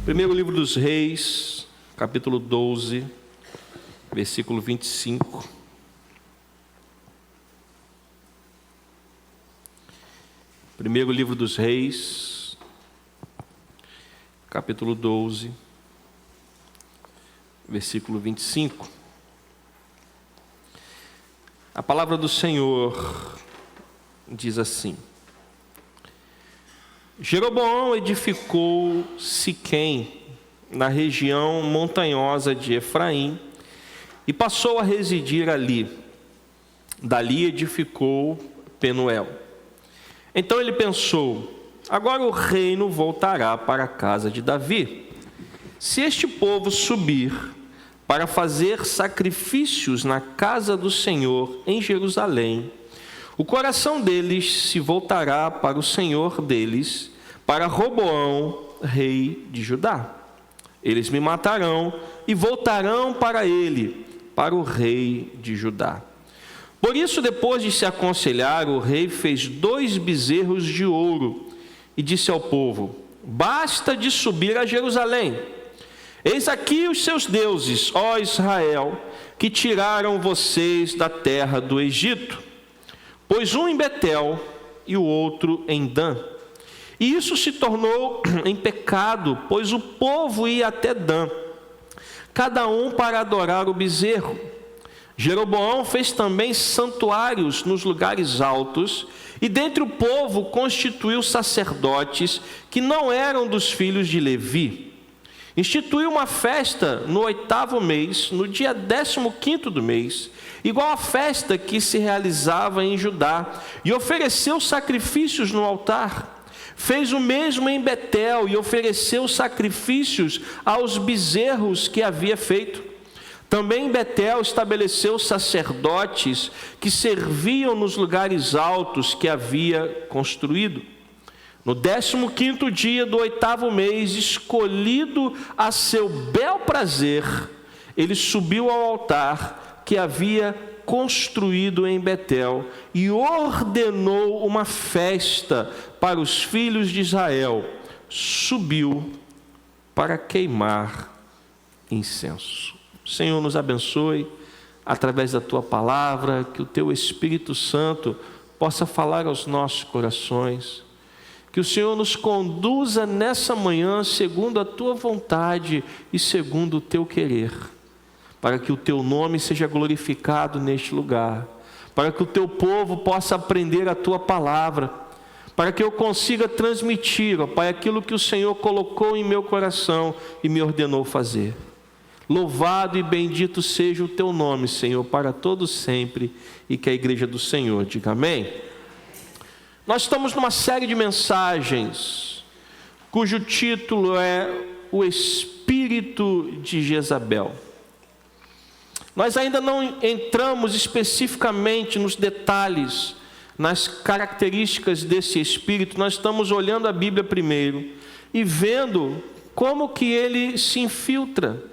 Primeiro livro dos Reis, capítulo 12, versículo 25. Primeiro livro dos Reis, capítulo 12, versículo 25. A palavra do Senhor diz assim: Jeroboão edificou Siquém, na região montanhosa de Efraim, e passou a residir ali. Dali edificou Penuel. Então ele pensou: agora o reino voltará para a casa de Davi. Se este povo subir para fazer sacrifícios na casa do Senhor em Jerusalém, o coração deles se voltará para o Senhor deles, para Roboão, rei de Judá. Eles me matarão e voltarão para ele, para o rei de Judá. Por isso, depois de se aconselhar, o rei fez 2 bezerros de ouro e disse ao povo: basta de subir a Jerusalém. Eis aqui os seus deuses, ó Israel, que tiraram vocês da terra do Egito. Pôs um em Betel e o outro em Dan. E isso se tornou em pecado, pois o povo ia até Dan, cada um para adorar o bezerro. Jeroboão fez também santuários nos lugares altos, e dentre o povo constituiu sacerdotes que não eram dos filhos de Levi. Instituiu uma festa no 8º mês, no dia 15º do mês, igual à festa que se realizava em Judá, e ofereceu sacrifícios no altar. Fez o mesmo em Betel e ofereceu sacrifícios aos bezerros que havia feito. Também em Betel estabeleceu sacerdotes que serviam nos lugares altos que havia construído. No 15º dia do 8º mês, escolhido a seu bel prazer, ele subiu ao altar que havia construído em Betel e ordenou uma festa para os filhos de Israel. Subiu para queimar incenso. O Senhor nos abençoe através da tua palavra, que o teu Espírito Santo possa falar aos nossos corações. Que o Senhor nos conduza nessa manhã segundo a tua vontade e segundo o teu querer, para que o teu nome seja glorificado neste lugar, para que o teu povo possa aprender a tua palavra, para que eu consiga transmitir, ó Pai, aquilo que o Senhor colocou em meu coração e me ordenou fazer. Louvado e bendito seja o teu nome, Senhor, para todos sempre, e que a igreja do Senhor diga amém. Nós estamos numa série de mensagens, cujo título é O Espírito de Jezabel. Nós ainda não entramos especificamente nos detalhes, nas características desse espírito. Nós estamos olhando a Bíblia primeiro e vendo como que ele se infiltra.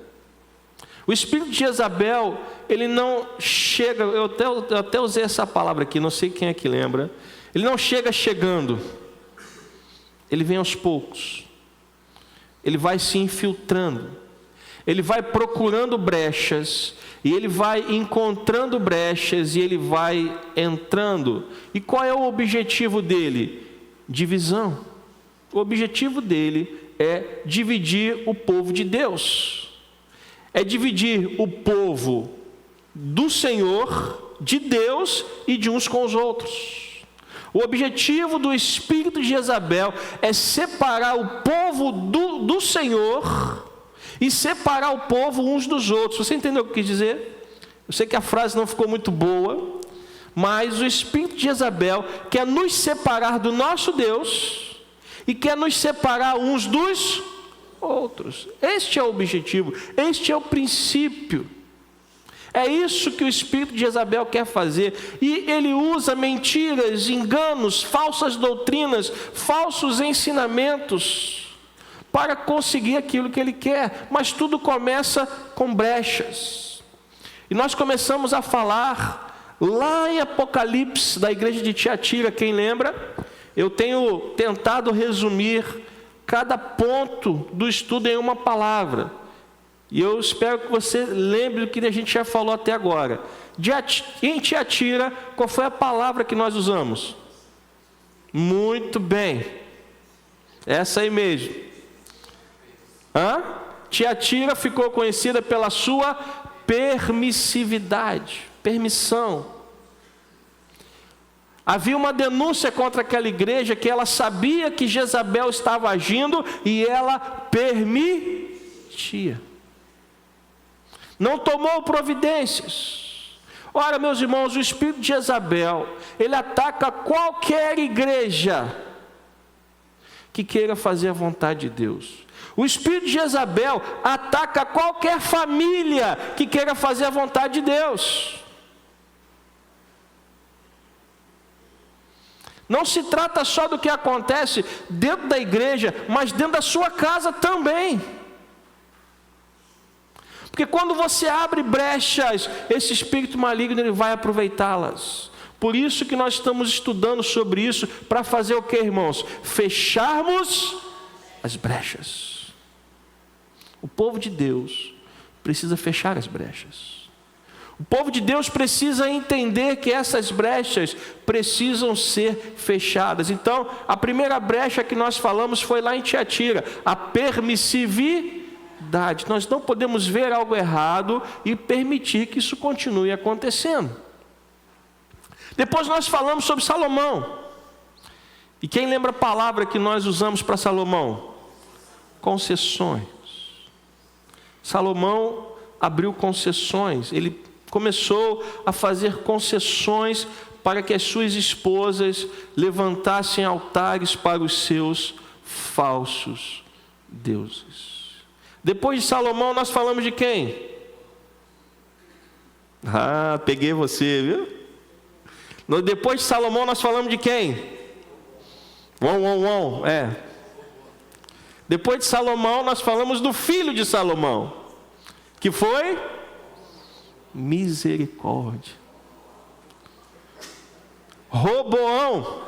O espírito de Jezabel, ele não chega, eu até usei essa palavra aqui, não sei quem é que lembra. Ele não chega chegando, ele vem aos poucos, ele vai se infiltrando, ele vai procurando brechas, e ele vai encontrando brechas, e ele vai entrando. E qual é o objetivo dele? Divisão. O objetivo dele é dividir o povo de Deus, é dividir o povo do Senhor, de Deus e de uns com os outros. O objetivo do espírito de Jezabel é separar o povo do Senhor e separar o povo uns dos outros. Você entendeu o que eu quis dizer? Eu sei que a frase não ficou muito boa, mas o espírito de Jezabel quer nos separar do nosso Deus e quer nos separar uns dos outros. Este é o objetivo, este é o princípio. É isso que o espírito de Jezabel quer fazer, e ele usa mentiras, enganos, falsas doutrinas, falsos ensinamentos para conseguir aquilo que ele quer, mas tudo começa com brechas. E nós começamos a falar lá em Apocalipse, da igreja de Tiatira, quem lembra? Eu tenho tentado resumir cada ponto do estudo em uma palavra. E eu espero que você lembre do que a gente já falou até agora. Em Tiatira, qual foi a palavra que nós usamos? Muito bem. Essa aí mesmo. Tiatira ficou conhecida pela sua permissividade. Permissão. Havia uma denúncia contra aquela igreja que ela sabia que Jezabel estava agindo e ela permitia. Não tomou providências. Ora, meus irmãos, o espírito de Jezabel, ele ataca qualquer igreja que queira fazer a vontade de Deus. O espírito de Jezabel ataca qualquer família que queira fazer a vontade de Deus. Não se trata só do que acontece dentro da igreja, mas dentro da sua casa também. Porque quando você abre brechas, esse espírito maligno ele vai aproveitá-las. Por isso que nós estamos estudando sobre isso, para fazer o que, irmãos? Fecharmos as brechas. O povo de Deus precisa fechar as brechas. O povo de Deus precisa entender que essas brechas precisam ser fechadas. Então, a primeira brecha que nós falamos foi lá em Tiatira, a permissividade. Nós não podemos ver algo errado e permitir que isso continue acontecendo. Depois nós falamos sobre Salomão. E quem lembra a palavra que nós usamos para Salomão? Concessões. Salomão abriu concessões, ele começou a fazer concessões para que as suas esposas levantassem altares para os seus falsos deuses. Depois de Salomão nós falamos de quem? Peguei você, viu? Depois de Salomão nós falamos de quem? Depois de Salomão nós falamos do filho de Salomão, que foi misericórdia. Roboão,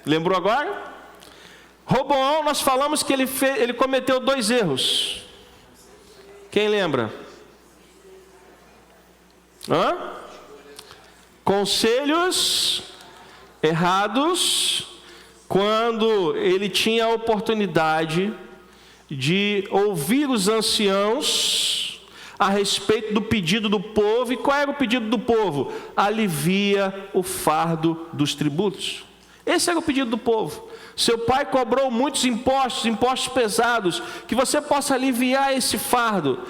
lembrou agora? Roboão, nós falamos que ele cometeu 2 erros. Quem lembra? Conselhos errados, quando ele tinha a oportunidade de ouvir os anciãos a respeito do pedido do povo. E qual era o pedido do povo? Alivia o fardo dos tributos. Esse era o pedido do povo. Seu pai cobrou muitos impostos pesados, que você possa aliviar esse fardo.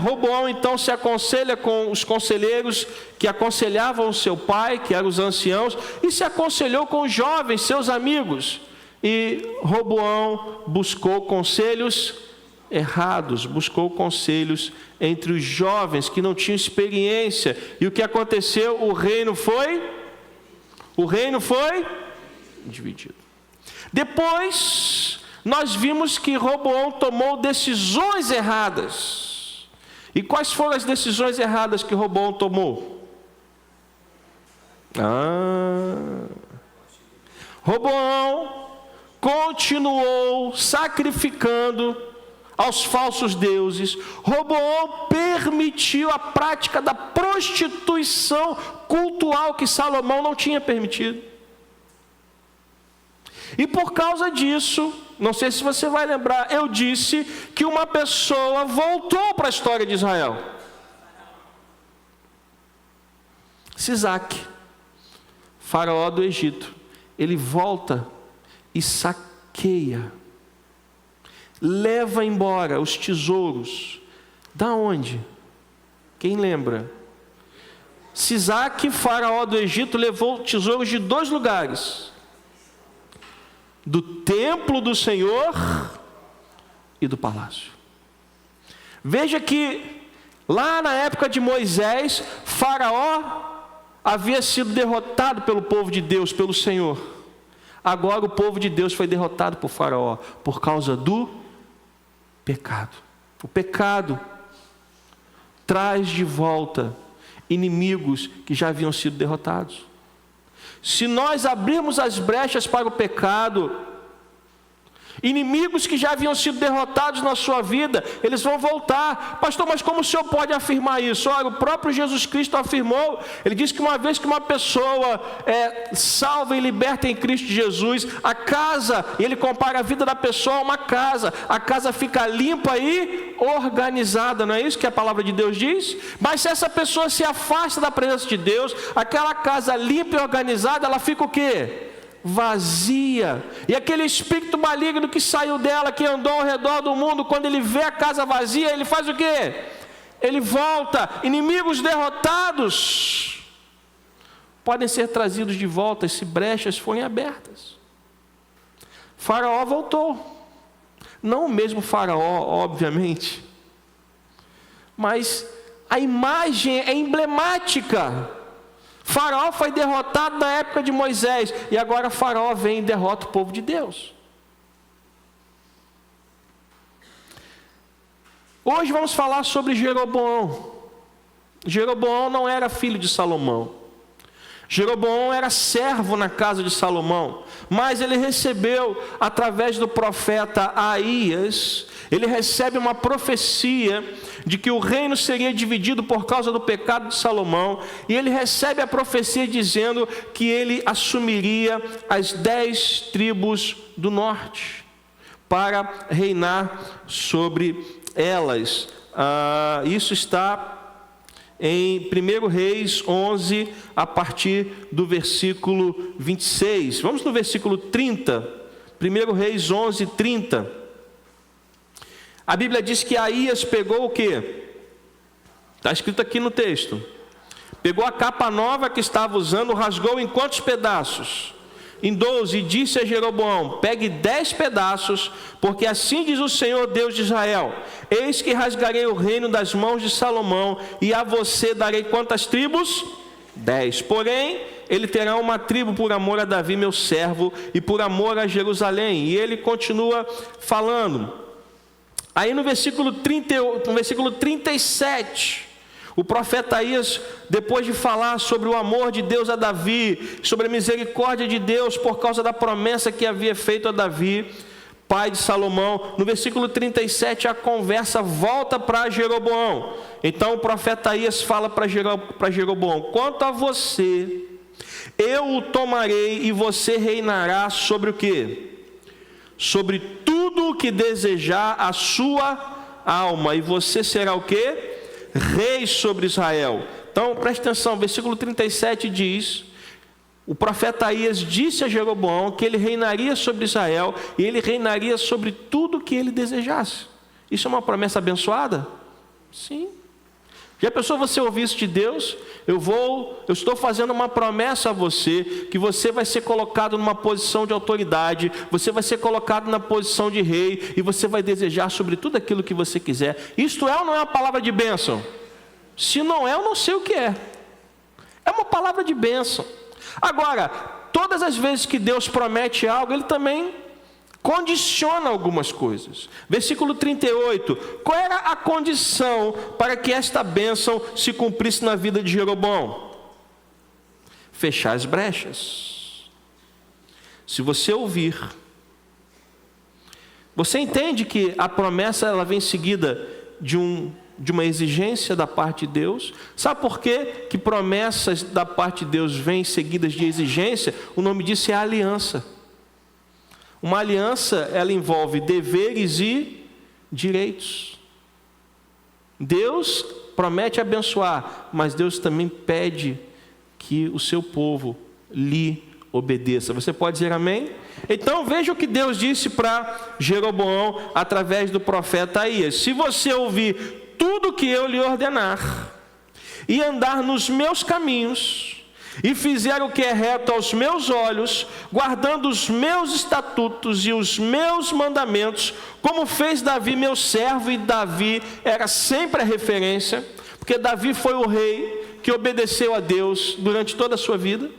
Roboão então se aconselha com os conselheiros que aconselhavam o seu pai, que eram os anciãos, e se aconselhou com os jovens, seus amigos. E Roboão buscou conselhos errados, buscou conselhos entre os jovens que não tinham experiência. E o que aconteceu? O reino foi dividido. Depois nós vimos que Roboão tomou decisões erradas. E quais foram as decisões erradas que Roboão tomou? Roboão continuou sacrificando aos falsos deuses. Roboão permitiu a prática da prostituição cultural que Salomão não tinha permitido. E por causa disso, não sei se você vai lembrar, eu disse que uma pessoa voltou para a história de Israel. Sisaque, faraó do Egito. Ele volta e saqueia, leva embora os tesouros. Da onde? Quem lembra? Sisaque, faraó do Egito, levou tesouros de 2 lugares: do templo do Senhor e do palácio. Veja que lá na época de Moisés, Faraó havia sido derrotado pelo povo de Deus, pelo Senhor. Agora o povo de Deus foi derrotado por Faraó por causa do pecado. O pecado traz de volta inimigos que já haviam sido derrotados. Se nós abrirmos as brechas para o pecado, Inimigos que já haviam sido derrotados na sua vida, eles vão voltar. Pastor, mas como o senhor pode afirmar isso? Olha, o próprio Jesus Cristo afirmou. Ele disse que uma vez que uma pessoa é salva e liberta em Cristo Jesus, a casa, e ele compara a vida da pessoa a uma casa. A casa fica limpa e organizada, não é isso que a palavra de Deus diz? Mas se essa pessoa se afasta da presença de Deus, aquela casa limpa e organizada, ela fica o quê? Vazia. E aquele espírito maligno que saiu dela, que andou ao redor do mundo, quando ele vê a casa vazia, ele faz o quê? Ele volta. Inimigos derrotados podem ser trazidos de volta se brechas forem abertas. Faraó voltou. Não o mesmo Faraó, obviamente, mas a imagem é emblemática. Faraó foi derrotado na época de Moisés, e agora Faraó vem e derrota o povo de Deus. Hoje vamos falar sobre Jeroboão. Jeroboão não era filho de Salomão. Jeroboão era servo na casa de Salomão, mas ele recebeu, através do profeta Aías, ele recebe uma profecia de que o reino seria dividido por causa do pecado de Salomão, e ele recebe a profecia dizendo que ele assumiria as 10 tribos do norte, para reinar sobre elas. Isso está em 1 Reis 11, a partir do versículo 26. Vamos no versículo 30. 1 Reis 11, 30. A Bíblia diz que Aías pegou o quê? Está escrito aqui no texto. Pegou a capa nova que estava usando, rasgou em quantos pedaços? Em 12, e disse a Jeroboão: pegue 10 pedaços, porque assim diz o Senhor Deus de Israel: eis que rasgarei o reino das mãos de Salomão, e a você darei quantas tribos? 10. Porém, ele terá uma tribo por amor a Davi, meu servo, e por amor a Jerusalém. E ele continua falando. Aí no versículo 37... o profeta Aías, depois de falar sobre o amor de Deus a Davi, sobre a misericórdia de Deus por causa da promessa que havia feito a Davi, pai de Salomão, no versículo 37 a conversa volta para Jeroboão. Então o profeta Aías fala para Jeroboão: quanto a você, eu o tomarei e você reinará sobre o quê? Sobre tudo o que desejar a sua alma, e você será o quê? Rei sobre Israel. Então preste atenção, versículo 37 diz: o profeta Aías disse a Jeroboão que ele reinaria sobre Israel, e ele reinaria sobre tudo que ele desejasse. Isso é uma promessa abençoada? Sim. Já pensou você ouvir isso de Deus? Eu estou fazendo uma promessa a você, que você vai ser colocado numa posição de autoridade, você vai ser colocado na posição de rei, e você vai desejar sobre tudo aquilo que você quiser. Isto é ou não é uma palavra de bênção? Se não é, eu não sei o que é. É uma palavra de bênção. Agora, todas as vezes que Deus promete algo, Ele também condiciona algumas coisas. Versículo 38, qual era a condição para que esta bênção se cumprisse na vida de Jeroboão? Fechar as brechas. Se você ouvir, você entende que a promessa ela vem seguida de uma exigência da parte de Deus? Sabe por quê que promessas da parte de Deus vêm seguidas de exigência? O nome disso é aliança. Uma aliança, ela envolve deveres e direitos. Deus promete abençoar, mas Deus também pede que o seu povo lhe obedeça. Você pode dizer amém? Então veja o que Deus disse para Jeroboão através do profeta Aías: se você ouvir tudo que eu lhe ordenar, e andar nos meus caminhos, e fizer o que é reto aos meus olhos, guardando os meus estatutos e os meus mandamentos, como fez Davi meu servo, e Davi era sempre a referência, porque Davi foi o rei que obedeceu a Deus durante toda a sua vida.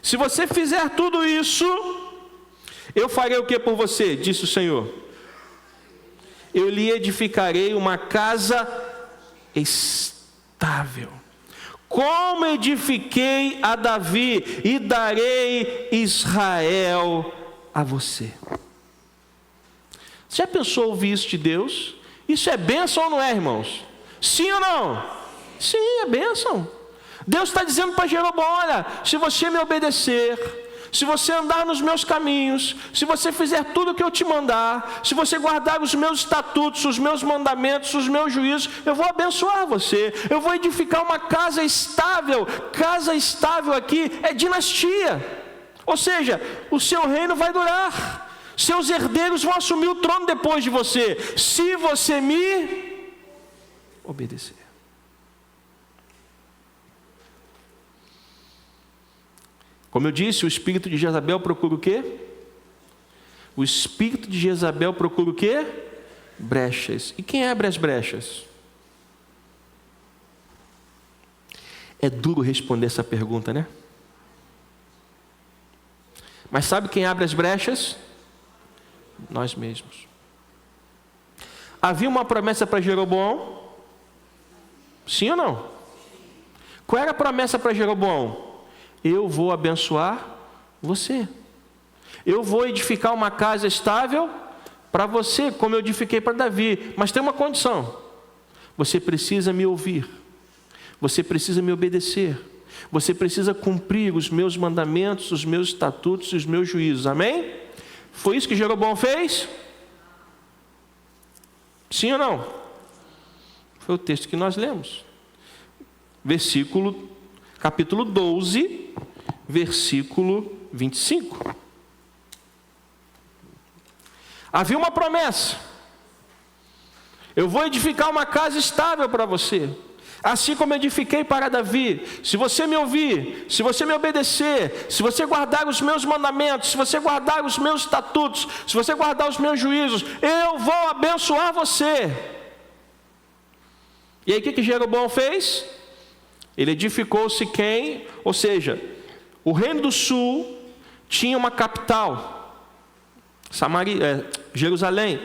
Se você fizer tudo isso, eu farei o que por você? Disse o Senhor: eu lhe edificarei uma casa estável, como edifiquei a Davi, e darei Israel a você. Você já pensou ouvir isso de Deus? Isso é bênção ou não é, irmãos? Sim ou não? Sim, é bênção. Deus está dizendo para Jeroboão: olha, se você me obedecer, se você andar nos meus caminhos, se você fizer tudo o que eu te mandar, se você guardar os meus estatutos, os meus mandamentos, os meus juízos, eu vou abençoar você, eu vou edificar uma casa estável. Casa estável aqui é dinastia, ou seja, o seu reino vai durar, seus herdeiros vão assumir o trono depois de você, se você me obedecer. Como eu disse, o espírito de Jezabel procura o quê? O espírito de Jezabel procura o quê? Brechas. E quem abre as brechas? É duro responder essa pergunta, né? Mas sabe quem abre as brechas? Nós mesmos. Havia uma promessa para Jeroboão? Sim ou não? Qual era a promessa para Jeroboão? Eu vou abençoar você. Eu vou edificar uma casa estável para você, como eu edifiquei para Davi. Mas tem uma condição: você precisa me ouvir, você precisa me obedecer, você precisa cumprir os meus mandamentos, os meus estatutos e os meus juízos. Amém? Foi isso que Jeroboão fez? Sim ou não? Foi o texto que nós lemos. Capítulo 12, versículo 25. Havia uma promessa: eu vou edificar uma casa estável para você, assim como edifiquei para Davi. Se você me ouvir, se você me obedecer, se você guardar os meus mandamentos, se você guardar os meus estatutos, se você guardar os meus juízos, eu vou abençoar você. E aí o que Jeroboão fez? Ele edificou Siquém, ou seja, o reino do sul tinha uma capital, Jerusalém.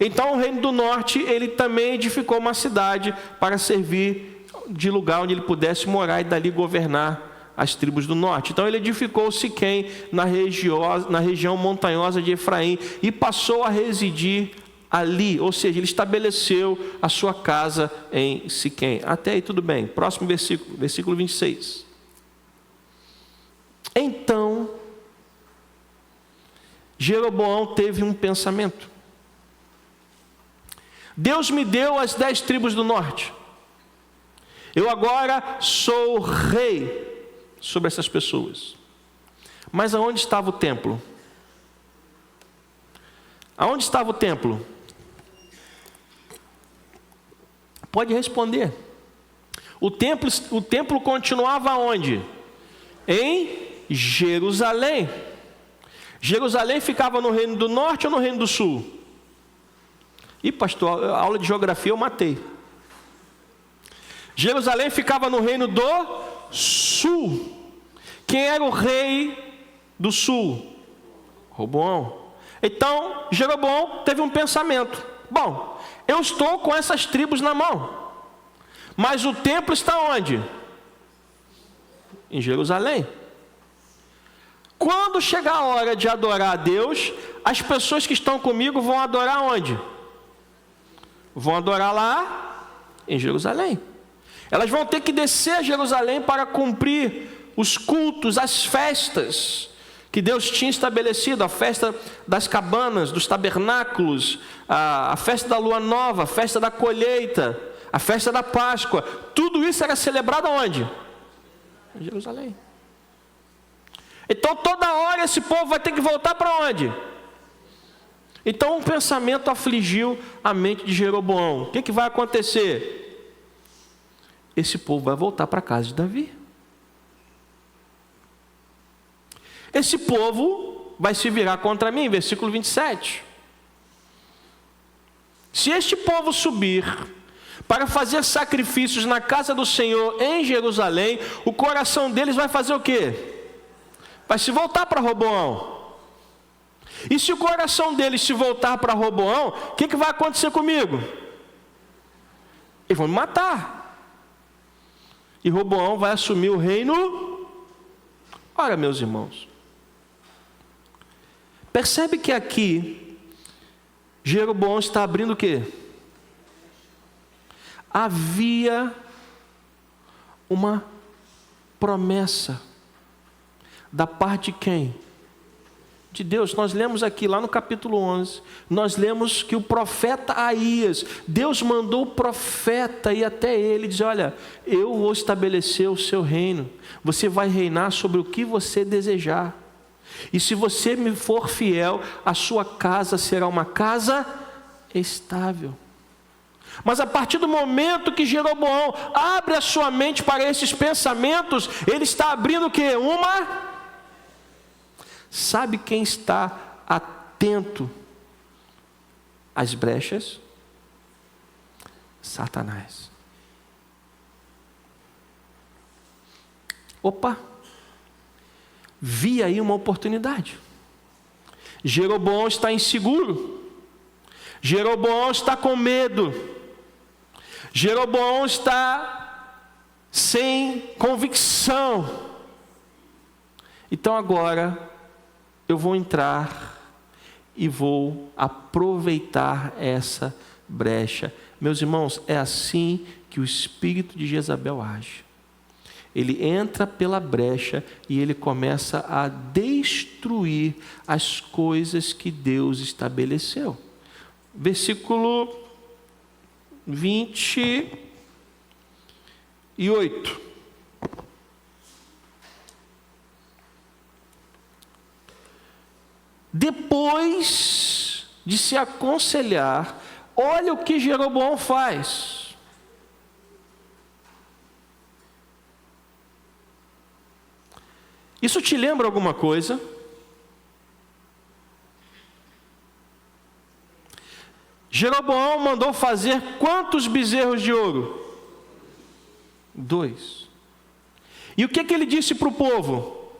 Então o reino do norte, ele também edificou uma cidade para servir de lugar onde ele pudesse morar e dali governar as tribos do norte. Então ele edificou Siquém na região montanhosa de Efraim e passou a residir ali, ou seja, ele estabeleceu a sua casa em Siquém. Até aí tudo bem. Próximo versículo, versículo 26. Então, Jeroboão teve um pensamento: Deus me deu as 10 tribos do norte, eu agora sou rei sobre essas pessoas. Mas aonde estava o templo? Aonde estava o templo? Pode responder. O templo continuava onde? Em Jerusalém. Jerusalém ficava no reino do norte ou no reino do sul? Ih, pastor, a aula de geografia eu matei. Jerusalém ficava no reino do sul. Quem era o rei do sul? Roboão. Então, Jeroboão teve um pensamento: bom, eu estou com essas tribos na mão, mas o templo está onde? Em Jerusalém. Quando chegar a hora de adorar a Deus, as pessoas que estão comigo vão adorar onde? Vão adorar lá em Jerusalém. Elas vão ter que descer a Jerusalém para cumprir os cultos, as festas que Deus tinha estabelecido: a festa das cabanas, dos tabernáculos, a festa da lua nova, a festa da colheita, a festa da Páscoa. Tudo isso era celebrado onde? Em Jerusalém. Então toda hora esse povo vai ter que voltar para onde? Então um pensamento afligiu a mente de Jeroboão: o que vai acontecer? Esse povo vai voltar para a casa de Davi. Esse povo vai se virar contra mim, versículo 27. Se este povo subir para fazer sacrifícios na casa do Senhor em Jerusalém, o coração deles vai fazer o quê? Vai se voltar para Roboão. E se o coração deles se voltar para Roboão, o que vai acontecer comigo? Eles vão me matar. E Roboão vai assumir o reino. Ora, meus irmãos, percebe que aqui Jeroboão está abrindo o quê? Havia uma promessa da parte de quem? De Deus. Nós lemos aqui, lá no capítulo 11, nós lemos que o profeta Aías, Deus mandou o profeta ir até ele e dizer: olha, eu vou estabelecer o seu reino, você vai reinar sobre o que você desejar, e se você me for fiel, a sua casa será uma casa estável. Mas a partir do momento que Jeroboão abre a sua mente para esses pensamentos, ele está abrindo o quê? Sabe quem está atento às brechas? Satanás. Opa! Vi aí uma oportunidade. Jeroboão está inseguro. Jeroboão está com medo. Jeroboão está sem convicção. Então agora eu vou entrar e vou aproveitar essa brecha. Meus irmãos, é assim que o espírito de Jezabel age. Ele entra pela brecha e ele começa a destruir as coisas que Deus estabeleceu. Versículo 28. Depois de se aconselhar, olha o que Jeroboão faz. Isso te lembra alguma coisa? Jeroboão mandou fazer quantos bezerros de ouro? 2. E o que ele disse para o povo?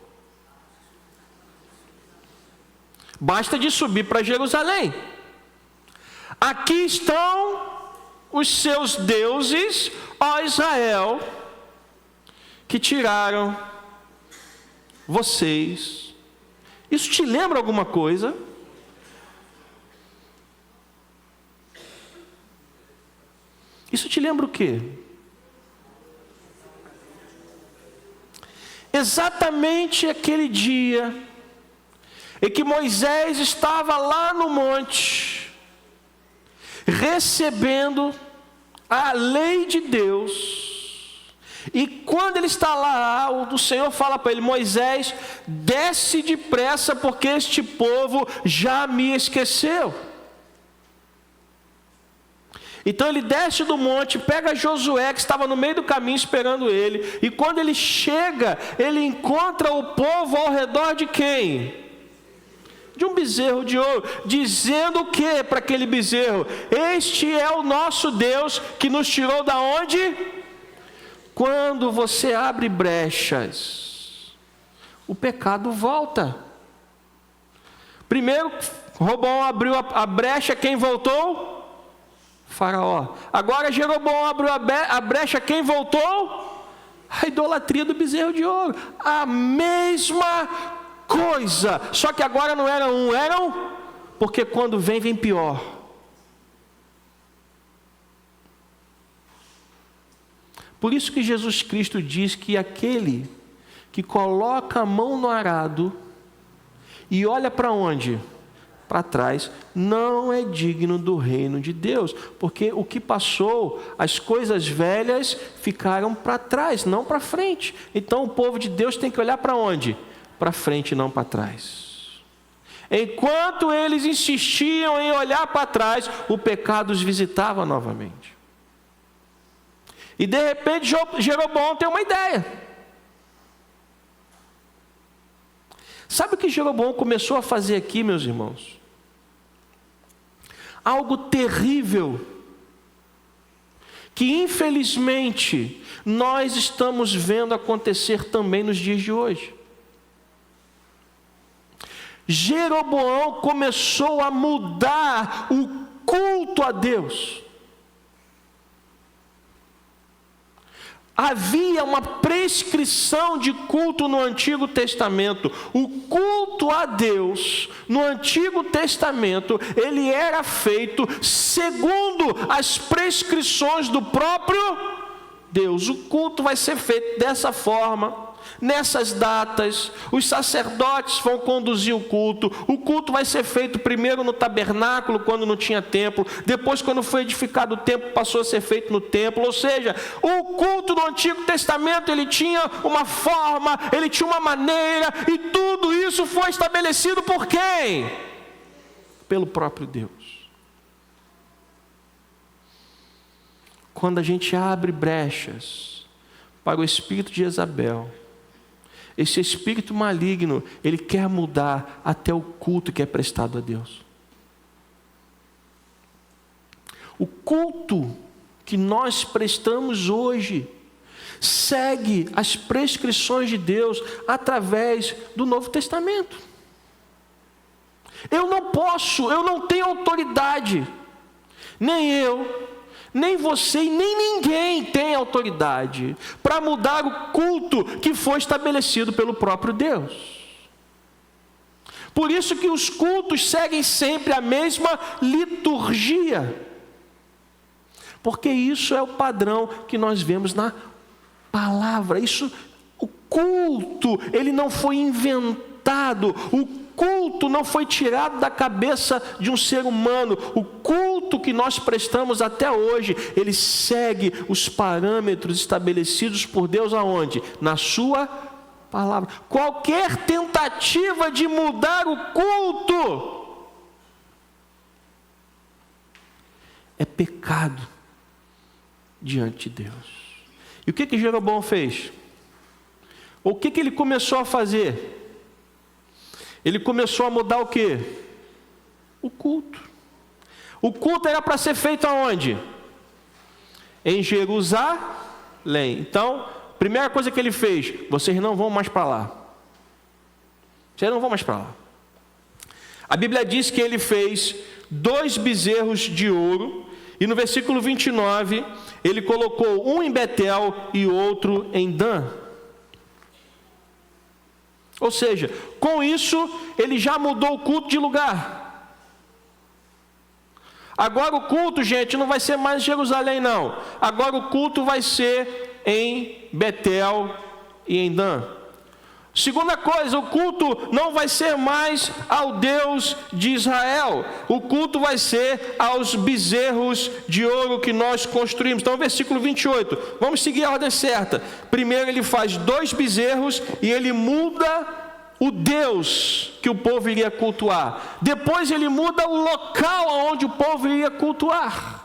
Basta de subir para Jerusalém. Aqui estão os seus deuses, ó Israel, que tiraram vocês. Isso te lembra alguma coisa? Isso te lembra o quê? Exatamente aquele dia em que Moisés estava lá no monte, recebendo a lei de Deus. E quando ele está lá, o Senhor fala para ele: Moisés, desce depressa, porque este povo já me esqueceu. Então ele desce do monte, pega Josué, que estava no meio do caminho esperando ele, e quando ele chega, ele encontra o povo ao redor de quem? De um bezerro de ouro, dizendo o que para aquele bezerro? Este é o nosso Deus que nos tirou da onde? Quando você abre brechas, o pecado volta. Primeiro, Roboão abriu a brecha, quem voltou? Faraó. Agora Jeroboão abriu a brecha, quem voltou? A idolatria do bezerro de ouro. A mesma coisa, só que agora não era um, eram, porque quando vem pior. Por isso que Jesus Cristo diz que aquele que coloca a mão no arado e olha para onde? Para trás, não é digno do reino de Deus, porque o que passou, as coisas velhas ficaram para trás, não para frente. Então o povo de Deus tem que olhar para onde? Para frente, não para trás. Enquanto eles insistiam em olhar para trás, o pecado os visitava novamente. E de repente Jeroboão tem uma ideia. Sabe o que Jeroboão começou a fazer aqui, meus irmãos? Algo terrível, que infelizmente nós estamos vendo acontecer também nos dias de hoje. Jeroboão começou a mudar o culto a Deus. Havia uma prescrição de culto no Antigo Testamento. O culto a Deus no Antigo Testamento, ele era feito segundo as prescrições do próprio Deus. O culto vai ser feito dessa forma. Nessas datas, os sacerdotes vão conduzir o culto vai ser feito primeiro no tabernáculo, quando não tinha templo, depois quando foi edificado o templo, passou a ser feito no templo, ou seja, o culto no Antigo Testamento, ele tinha uma forma, ele tinha uma maneira, e tudo isso foi estabelecido por quem? Pelo próprio Deus. Quando a gente abre brechas para o espírito de Jezabel, esse espírito maligno, ele quer mudar até o culto que é prestado a Deus. O culto que nós prestamos hoje segue as prescrições de Deus através do Novo Testamento. Eu não tenho autoridade, nem eu, nem você e nem ninguém tem autoridade para mudar o culto que foi estabelecido pelo próprio Deus. Por isso que os cultos seguem sempre a mesma liturgia, porque isso é o padrão que nós vemos na palavra. O culto, ele não foi inventado, o culto não foi tirado da cabeça de um ser humano. O culto que nós prestamos até hoje, ele segue os parâmetros estabelecidos por Deus aonde? Na sua palavra. Qualquer tentativa de mudar o culto é pecado diante de Deus. E o que Jeroboão fez? O que ele começou a fazer? Ele começou a mudar o quê? O culto. O culto era para ser feito aonde? Em Jerusalém. Então, primeira coisa que ele fez: vocês não vão mais para lá. Vocês não vão mais para lá. A Bíblia diz que ele fez 2 bezerros de ouro, e no versículo 29, ele colocou um em Betel e outro em Dan. Ou seja, com isso, ele já mudou o culto de lugar. Agora o culto, gente, não vai ser mais em Jerusalém, não. Agora o culto vai ser em Betel e em Dan. Segunda coisa, o culto não vai ser mais ao Deus de Israel. O culto vai ser aos bezerros de ouro que nós construímos. Então, versículo 28. Vamos seguir a ordem certa. Primeiro ele faz 2 bezerros e ele muda o Deus que o povo iria cultuar. Depois ele muda o local onde o povo iria cultuar.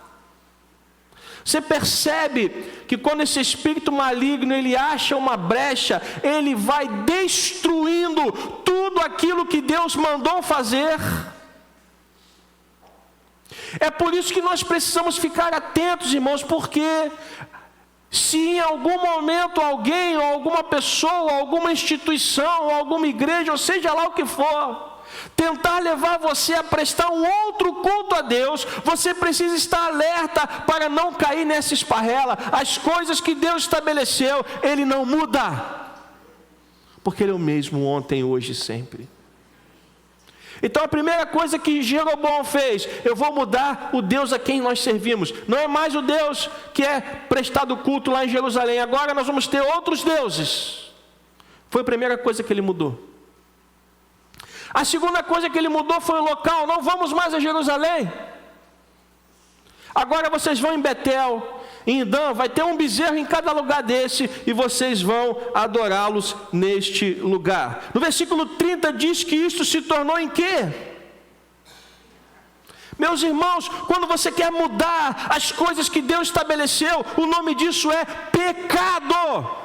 Você percebe que quando esse espírito maligno ele acha uma brecha, ele vai destruindo tudo aquilo que Deus mandou fazer. É por isso que nós precisamos ficar atentos, irmãos, porque se em algum momento alguém, ou alguma pessoa, alguma instituição, ou alguma igreja, ou seja lá o que for, tentar levar você a prestar um outro culto a Deus, você precisa estar alerta para não cair nessa esparrela. As coisas que Deus estabeleceu, Ele não muda, porque Ele é o mesmo ontem, hoje e sempre. Então a primeira coisa que Jeroboão fez: eu vou mudar o Deus a quem nós servimos. Não é mais o Deus que é prestado culto lá em Jerusalém, agora nós vamos ter outros deuses. Foi a primeira coisa que ele mudou. A segunda coisa que ele mudou foi o local. Não vamos mais a Jerusalém. Agora vocês vão em Betel, em Dan, vai ter um bezerro em cada lugar desse, e vocês vão adorá-los neste lugar. No versículo 30 diz que isto se tornou em quê? Meus irmãos, quando você quer mudar as coisas que Deus estabeleceu, o nome disso é pecado.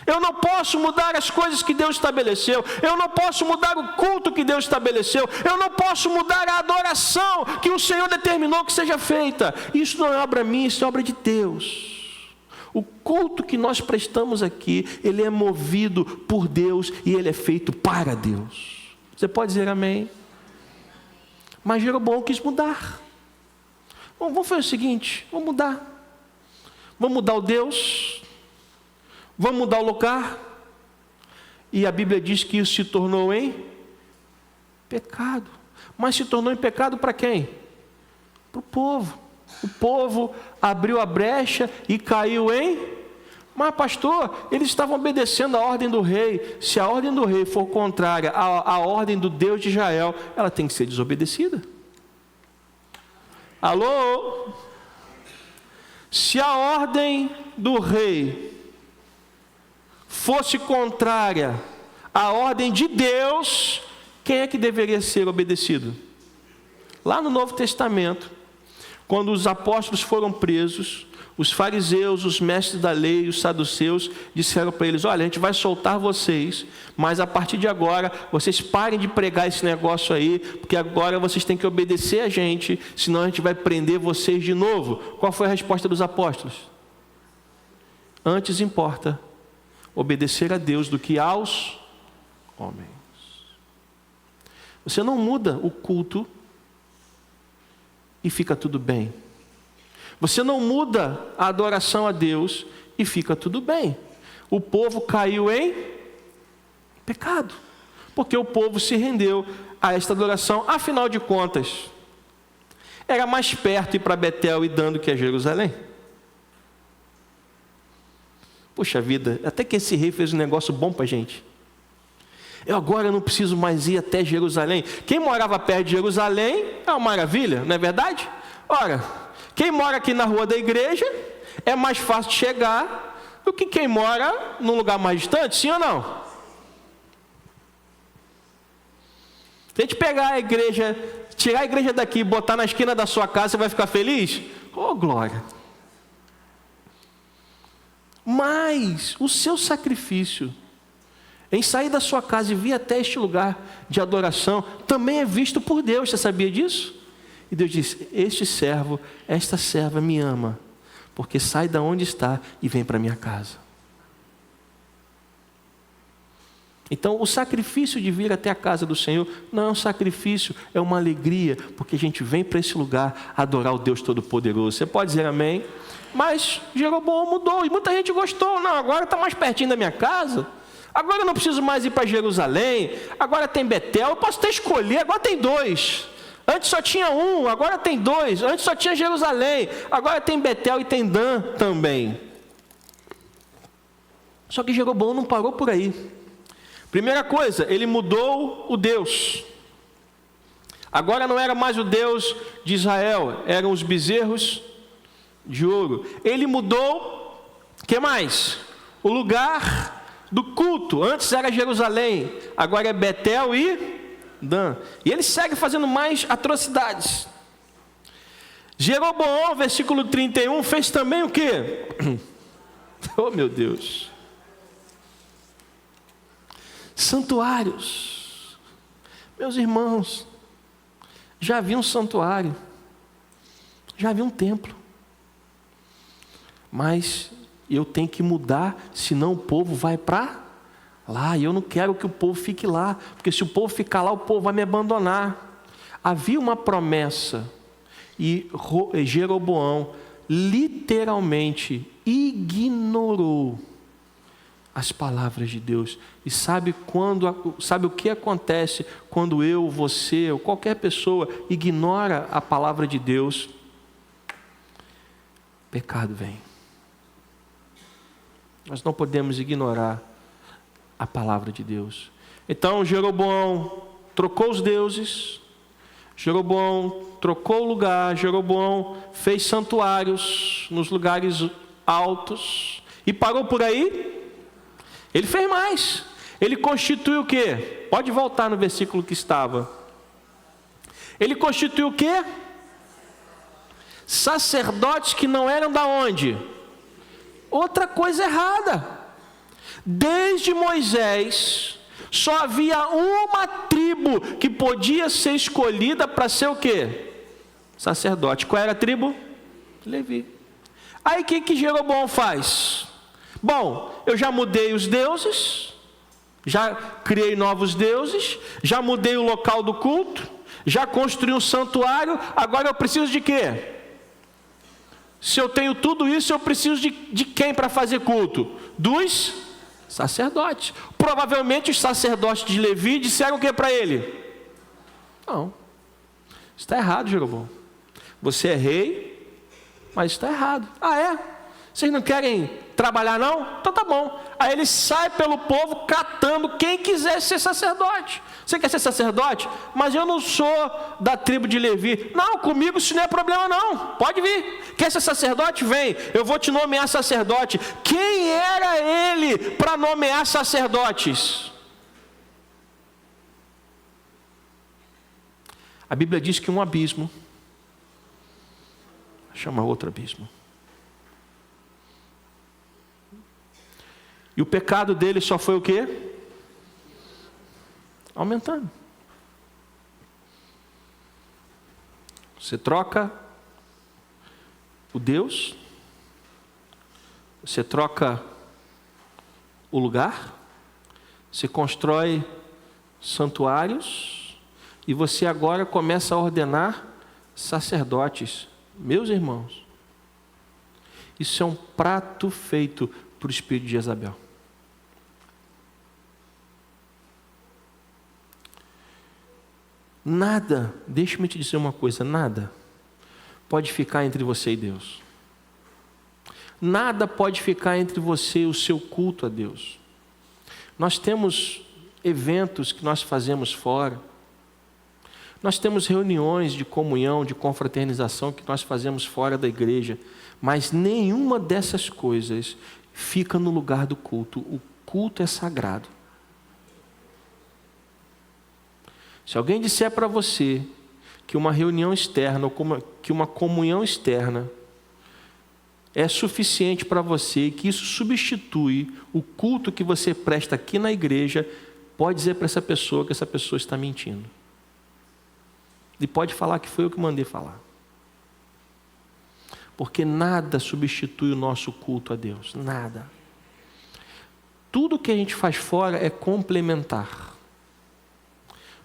Eu não posso mudar as coisas que Deus estabeleceu. Eu não posso mudar o culto que Deus estabeleceu. Eu não posso mudar a adoração que o Senhor determinou que seja feita. Isso não é obra minha, isso é obra de Deus. O culto que nós prestamos aqui, ele é movido por Deus e ele é feito para Deus. Você pode dizer amém? Mas Jeroboão quis mudar. Bom, vamos fazer o seguinte, vamos mudar. Vamos mudar o Deus? Vamos mudar o lugar? E a Bíblia diz que isso se tornou em pecado. Mas se tornou em pecado para quem? Para o povo. O povo abriu a brecha e caiu em... Mas pastor, eles estavam obedecendo a ordem do rei. Se a ordem do rei for contrária à ordem do Deus de Israel, ela tem que ser desobedecida. Alô? Se a ordem do rei fosse contrária à ordem de Deus, quem é que deveria ser obedecido? Lá no Novo Testamento, quando os apóstolos foram presos, os fariseus, os mestres da lei, os saduceus, disseram para eles: olha, a gente vai soltar vocês, mas a partir de agora, vocês parem de pregar esse negócio aí, porque agora vocês têm que obedecer a gente, senão a gente vai prender vocês de novo. Qual foi a resposta dos apóstolos? Antes importa obedecer a Deus do que aos homens. Você não muda o culto e fica tudo bem. Você não muda a adoração a Deus e fica tudo bem. O povo caiu em pecado, porque o povo se rendeu a esta adoração. Afinal de contas, era mais perto ir para Betel e Dan do que a Jerusalém. Poxa vida, até que esse rei fez um negócio bom para a gente. Eu agora não preciso mais ir até Jerusalém. Quem morava perto de Jerusalém é uma maravilha, não é verdade? Ora, quem mora aqui na rua da igreja é mais fácil de chegar do que quem mora num lugar mais distante, sim ou não? Se a gente pegar a igreja, tirar a igreja daqui e botar na esquina da sua casa, você vai ficar feliz? Oh, glória! Mas o seu sacrifício em sair da sua casa e vir até este lugar de adoração também é visto por Deus, você sabia disso? E Deus disse: este servo, esta serva me ama, porque sai da onde está e vem para a minha casa. Então o sacrifício de vir até a casa do Senhor não é um sacrifício, é uma alegria, porque a gente vem para esse lugar adorar o Deus Todo-Poderoso. Você pode dizer amém? Mas Jeroboão mudou e muita gente gostou. Não, agora está mais pertinho da minha casa. Agora eu não preciso mais ir para Jerusalém. Agora tem Betel, eu posso até escolher, agora tem 2. Antes só tinha 1, agora tem 2. Antes só tinha Jerusalém, agora tem Betel e tem Dan também. Só que Jeroboão não parou por aí. Primeira coisa, ele mudou o Deus. Agora não era mais o Deus de Israel, eram os bezerros de ouro. Ele mudou, o que mais? O lugar do culto. Antes era Jerusalém, agora é Betel e Dan. E ele segue fazendo mais atrocidades. Jeroboão, versículo 31, fez também o quê? Oh meu Deus! Santuários. Meus irmãos, já havia um santuário, já havia um templo, mas eu tenho que mudar, senão o povo vai para lá, e eu não quero que o povo fique lá, porque se o povo ficar lá, o povo vai me abandonar. Havia uma promessa, e Jeroboão literalmente ignorou as palavras de Deus. E sabe o que acontece quando eu, você, ou qualquer pessoa ignora a palavra de Deus? Pecado vem. Nós não podemos ignorar a palavra de Deus. Então Jeroboão trocou os deuses, Jeroboão trocou o lugar, Jeroboão fez santuários nos lugares altos e parou por aí. Ele fez mais. Ele constituiu o quê? Pode voltar no versículo que estava. Ele constituiu o quê? Sacerdotes que não eram da onde? Outra coisa errada. Desde Moisés, só havia uma tribo que podia ser escolhida para ser o quê? Sacerdote. Qual era a tribo? Levi. Aí o que Jeroboão faz? Bom, eu já mudei os deuses, já criei novos deuses, já mudei o local do culto, já construí um santuário, agora eu preciso de quê? Se eu tenho tudo isso, eu preciso de quem para fazer culto? Dos sacerdotes. Provavelmente os sacerdotes de Levi disseram o que para ele? Não, está errado, Jeroboão. Você é rei, mas está errado. Ah, é? Vocês não querem trabalhar não? Então tá bom. Aí ele sai pelo povo catando quem quiser ser sacerdote. Você quer ser sacerdote? Mas eu não sou da tribo de Levi. Não, comigo isso não é problema não. Pode vir. Quer ser sacerdote? Vem. Eu vou te nomear sacerdote. Quem era ele para nomear sacerdotes? A Bíblia diz que um abismo chama outro abismo. E o pecado dele só foi o quê? Aumentando. Você troca o Deus, você troca o lugar, você constrói santuários e você agora começa a ordenar sacerdotes. Meus irmãos, isso é um prato feito para o espírito de Jezabel. Nada, deixa-me te dizer uma coisa, nada pode ficar entre você e Deus. Nada pode ficar entre você e o seu culto a Deus. Nós temos eventos que nós fazemos fora. Nós temos reuniões de comunhão, de confraternização que nós fazemos fora da igreja. Mas nenhuma dessas coisas fica no lugar do culto. O culto é sagrado. Se alguém disser para você que uma reunião externa, ou que uma comunhão externa é suficiente para você, que isso substitui o culto que você presta aqui na igreja, pode dizer para essa pessoa que essa pessoa está mentindo. E pode falar que foi eu que mandei falar. Porque nada substitui o nosso culto a Deus, nada. Tudo que a gente faz fora é complementar.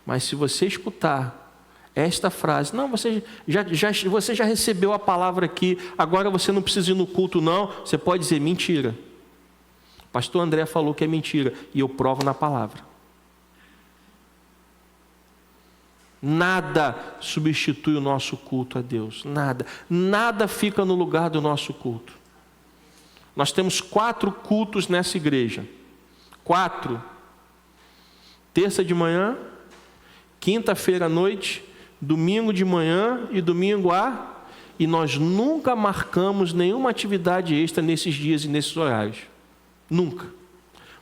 Mas se você escutar esta frase, não, você já recebeu a palavra aqui, agora você não precisa ir no culto não, você pode dizer mentira. O pastor André falou que é mentira, e eu provo na palavra. Nada substitui o nosso culto a Deus, nada. Nada fica no lugar do nosso culto. Nós temos 4 cultos nessa igreja. 4. Terça de manhã, quinta-feira à noite, domingo de manhã e domingo e nós nunca marcamos nenhuma atividade extra nesses dias e nesses horários. Nunca.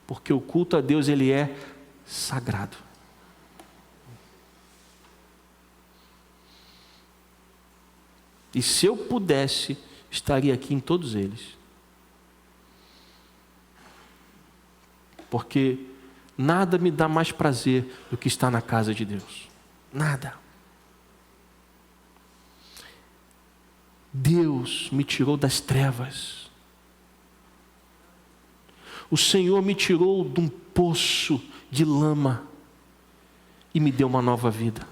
Porque o culto a Deus, ele é sagrado. E se eu pudesse, estaria aqui em todos eles. Porque nada me dá mais prazer do que estar na casa de Deus. Nada. Deus me tirou das trevas. O Senhor me tirou de um poço de lama e me deu uma nova vida.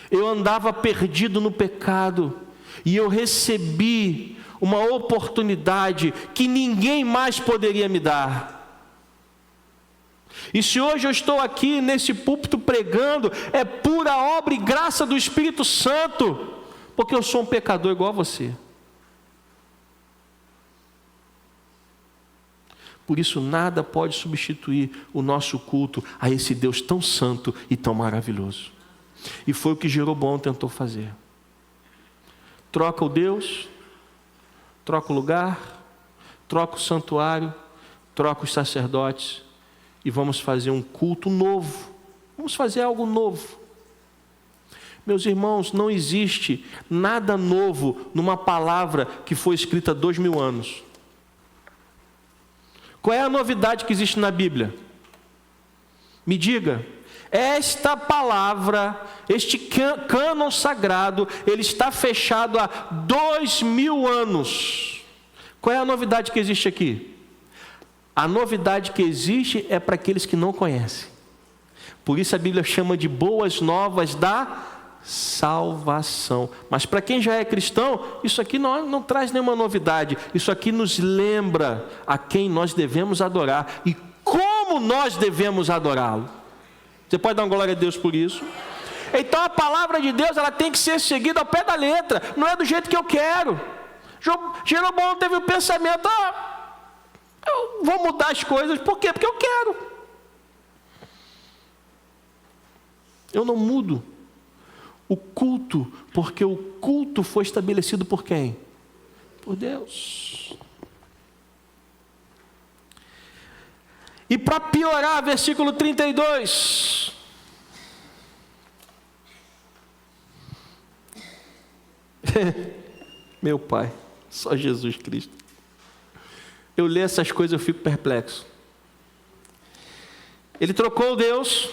Eu andava perdido no pecado e eu recebi uma oportunidade que ninguém mais poderia me dar. E se hoje eu estou aqui nesse púlpito pregando, é pura obra e graça do Espírito Santo, porque eu sou um pecador igual a você. Por isso nada pode substituir o nosso culto a esse Deus tão santo e tão maravilhoso. E foi o que Jeroboão tentou fazer. Troca o Deus, troca o lugar, troca o santuário, troca os sacerdotes e vamos fazer um culto novo. Vamos fazer algo novo. Meus irmãos, não existe nada novo numa palavra que foi escrita há 2000 anos. Qual é a novidade que existe na Bíblia? Me diga. Esta palavra, este cânon sagrado, ele está fechado há 2000 anos. Qual é a novidade que existe aqui? A novidade que existe é para aqueles que não conhecem. Por isso a Bíblia chama de boas novas da salvação. Mas para quem já é cristão, isso aqui não traz nenhuma novidade. Isso aqui nos lembra a quem nós devemos adorar e como nós devemos adorá-lo. Você pode dar uma glória a Deus por isso? Então a palavra de Deus, ela tem que ser seguida ao pé da letra. Não é do jeito que eu quero. Jeroboão teve o pensamento: eu vou mudar as coisas. Por quê? Porque eu quero. Eu não mudo o culto, porque o culto foi estabelecido por quem? Por Deus. E para piorar, versículo 32. Meu Pai, só Jesus Cristo. Eu leio essas coisas, eu fico perplexo. Ele trocou Deus.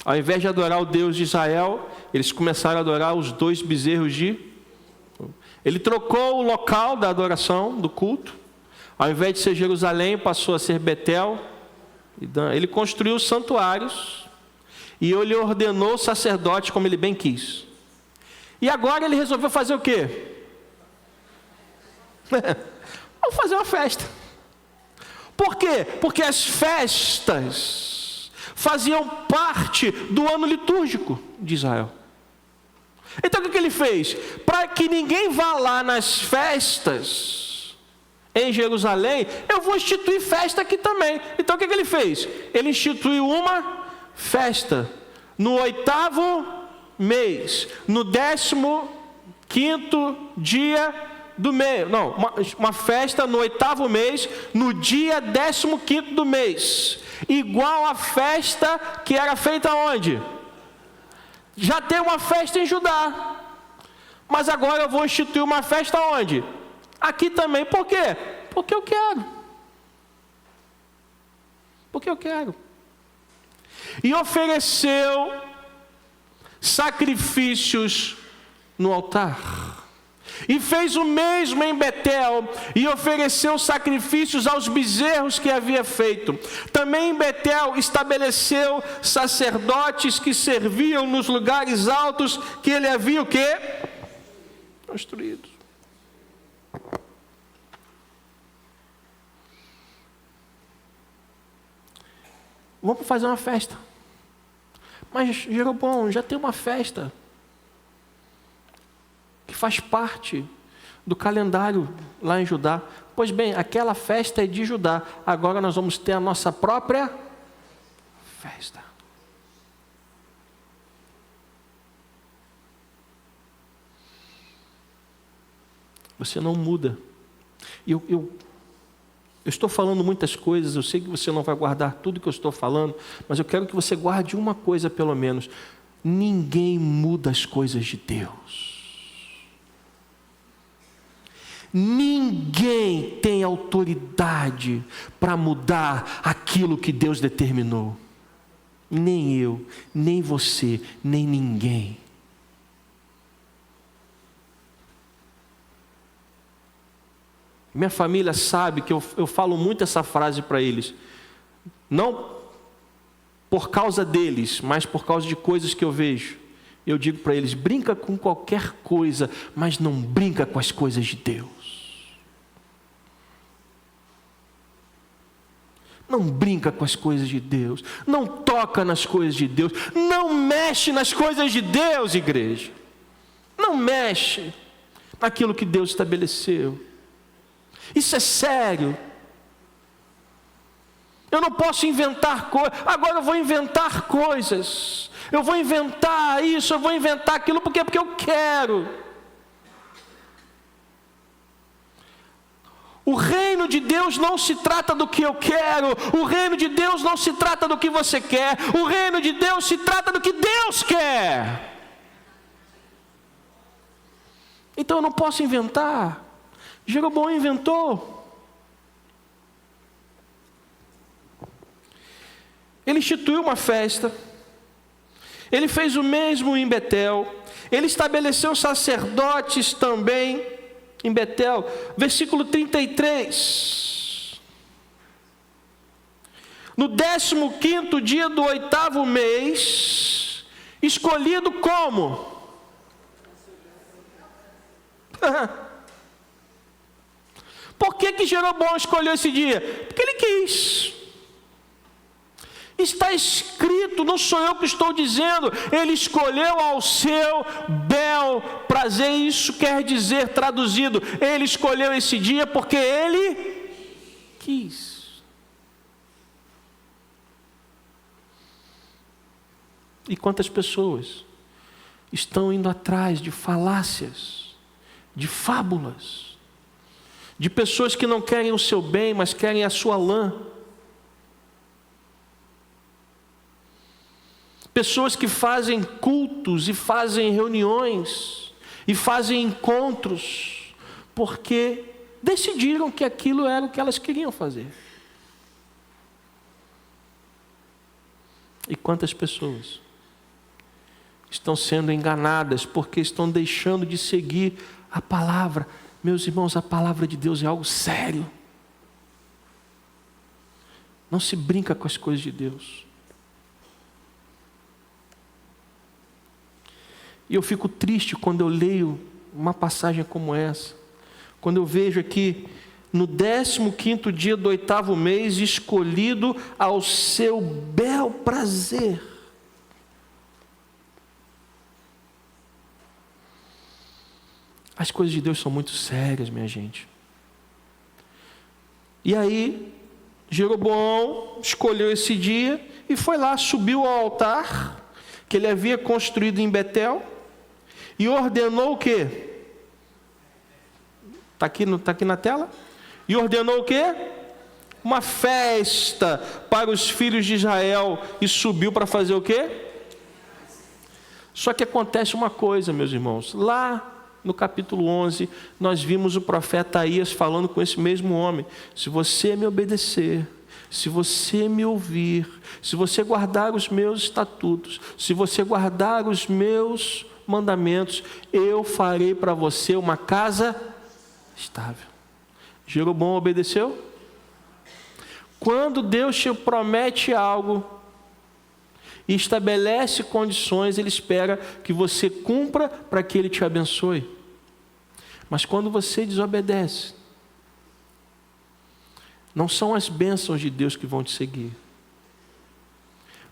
Ao invés de adorar o Deus de Israel, eles começaram a adorar os 2 bezerros de... Ele trocou o local da adoração, do culto. Ao invés de ser Jerusalém, passou a ser Betel. Ele construiu santuários. E ele ordenou sacerdotes como ele bem quis. E agora ele resolveu fazer o quê? Vamos fazer uma festa. Por quê? Porque as festas faziam parte do ano litúrgico de Israel. Então o que ele fez? Para que ninguém vá lá nas festas em Jerusalém, eu vou instituir festa aqui também. Então o que ele fez? Ele instituiu uma festa no 8º mês, no 15º dia do mês. Não, uma festa no 8º mês, no dia 15º do mês, igual a festa que era feita onde? Já tem uma festa em Judá, mas agora eu vou instituir uma festa onde? Aqui também. Por quê? Porque eu quero. Porque eu quero. E ofereceu sacrifícios no altar. E fez o mesmo em Betel, e ofereceu sacrifícios aos bezerros que havia feito. Também em Betel estabeleceu sacerdotes que serviam nos lugares altos que ele havia o quê? Construído. Vamos fazer uma festa. Mas Jeroboão, já tem uma festa que faz parte do calendário lá em Judá. Pois bem, aquela festa é de Judá. Agora nós vamos ter a nossa própria festa. Você não muda. Eu estou falando muitas coisas, eu sei que você não vai guardar tudo que eu estou falando, mas eu quero que você guarde uma coisa pelo menos. Ninguém muda as coisas de Deus. Ninguém tem autoridade para mudar aquilo que Deus determinou. Nem eu, nem você, nem ninguém. Minha família sabe que eu falo muito essa frase para eles. Não por causa deles, mas por causa de coisas que eu vejo. Eu digo para eles: brinca com qualquer coisa, mas não brinca com as coisas de Deus. Não brinca com as coisas de Deus. Não toca nas coisas de Deus. Não mexe nas coisas de Deus, igreja. Não mexe naquilo que Deus estabeleceu. Isso é sério. Eu não posso inventar coisas. Agora eu vou inventar coisas. Eu vou inventar isso, eu vou inventar aquilo. Por quê? Porque eu quero. O reino de Deus não se trata do que eu quero. O reino de Deus não se trata do que você quer. O reino de Deus se trata do que Deus quer. Então eu não posso inventar. Jeroboão inventou. Ele instituiu uma festa. Ele fez o mesmo em Betel. Ele estabeleceu sacerdotes também em Betel. Versículo 33. no 15º dia do 8º mês, escolhido como? Por que Jeroboão escolheu esse dia? Porque ele quis. Está escrito, não sou eu que estou dizendo, ele escolheu ao seu bel prazer. Isso quer dizer, traduzido, ele escolheu esse dia porque ele quis. E quantas pessoas estão indo atrás de falácias, de fábulas, de pessoas que não querem o seu bem, mas querem a sua lã. Pessoas que fazem cultos e fazem reuniões e fazem encontros porque decidiram que aquilo era o que elas queriam fazer. E quantas pessoas estão sendo enganadas porque estão deixando de seguir a palavra. Meus irmãos, a palavra de Deus é algo sério. Não se brinca com as coisas de Deus. E eu fico triste quando eu leio uma passagem como essa. Quando eu vejo aqui, no 15º dia do 8º mês, escolhido ao seu bel prazer. As coisas de Deus são muito sérias, minha gente. E aí, Jeroboão escolheu esse dia e foi lá, subiu ao altar que ele havia construído em Betel e ordenou o quê? Está aqui na tela? E ordenou o quê? Uma festa para os filhos de Israel e subiu para fazer o quê? Só que acontece uma coisa, meus irmãos. Lá no capítulo 11, nós vimos o profeta Aías falando com esse mesmo homem. Se você me obedecer, se você me ouvir, se você guardar os meus estatutos, se você guardar os meus mandamentos, eu farei para você uma casa estável. Jeroboão obedeceu? Quando Deus te promete algo e estabelece condições, Ele espera que você cumpra para que Ele te abençoe. Mas quando você desobedece, não são as bênçãos de Deus que vão te seguir,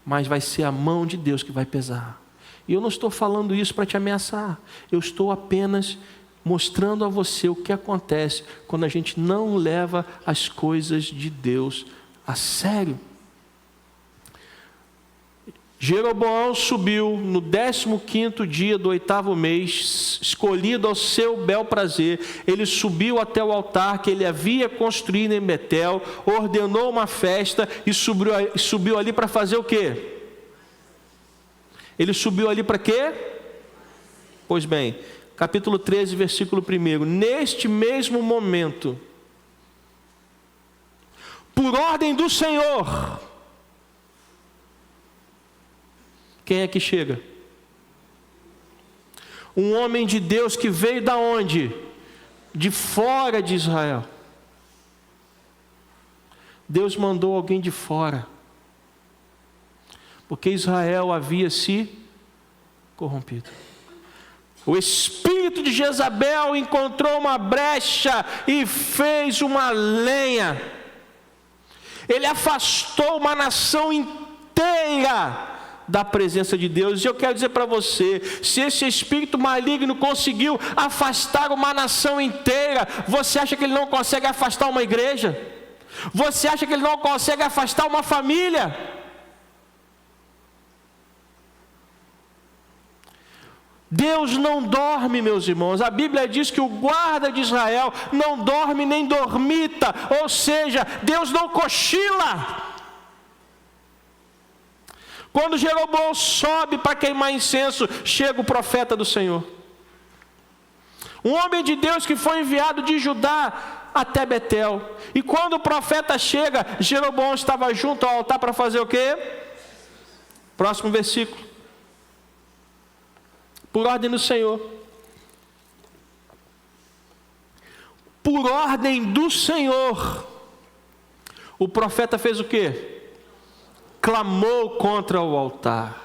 mas vai ser a mão de Deus que vai pesar. E eu não estou falando isso para te ameaçar, eu estou apenas mostrando a você o que acontece quando a gente não leva as coisas de Deus a sério. Jeroboão subiu no 15º dia do 8º mês, escolhido ao seu bel prazer. Ele subiu até o altar que ele havia construído em Betel, ordenou uma festa e subiu ali para fazer o quê? Ele subiu ali para quê? Pois bem, capítulo 13, versículo 1. Neste mesmo momento, por ordem do Senhor, quem é que chega? Um homem de Deus que veio da onde? De fora de Israel. Deus mandou alguém de fora, porque Israel havia se corrompido. O espírito de Jezabel encontrou uma brecha e fez uma lenha. Ele afastou uma nação inteira da presença de Deus. E eu quero dizer para você, se esse espírito maligno conseguiu afastar uma nação inteira, você acha que ele não consegue afastar uma igreja? Você acha que ele não consegue afastar uma família? Deus não dorme, meus irmãos. A Bíblia diz que o guarda de Israel não dorme nem dormita, ou seja, Deus não cochila. Quando Jeroboão sobe para queimar incenso, chega o profeta do Senhor. Um homem de Deus que foi enviado de Judá até Betel. E quando o profeta chega, Jeroboão estava junto ao altar para fazer o quê? Próximo versículo. Por ordem do Senhor. Por ordem do Senhor. O profeta fez o quê? clamou contra o altar.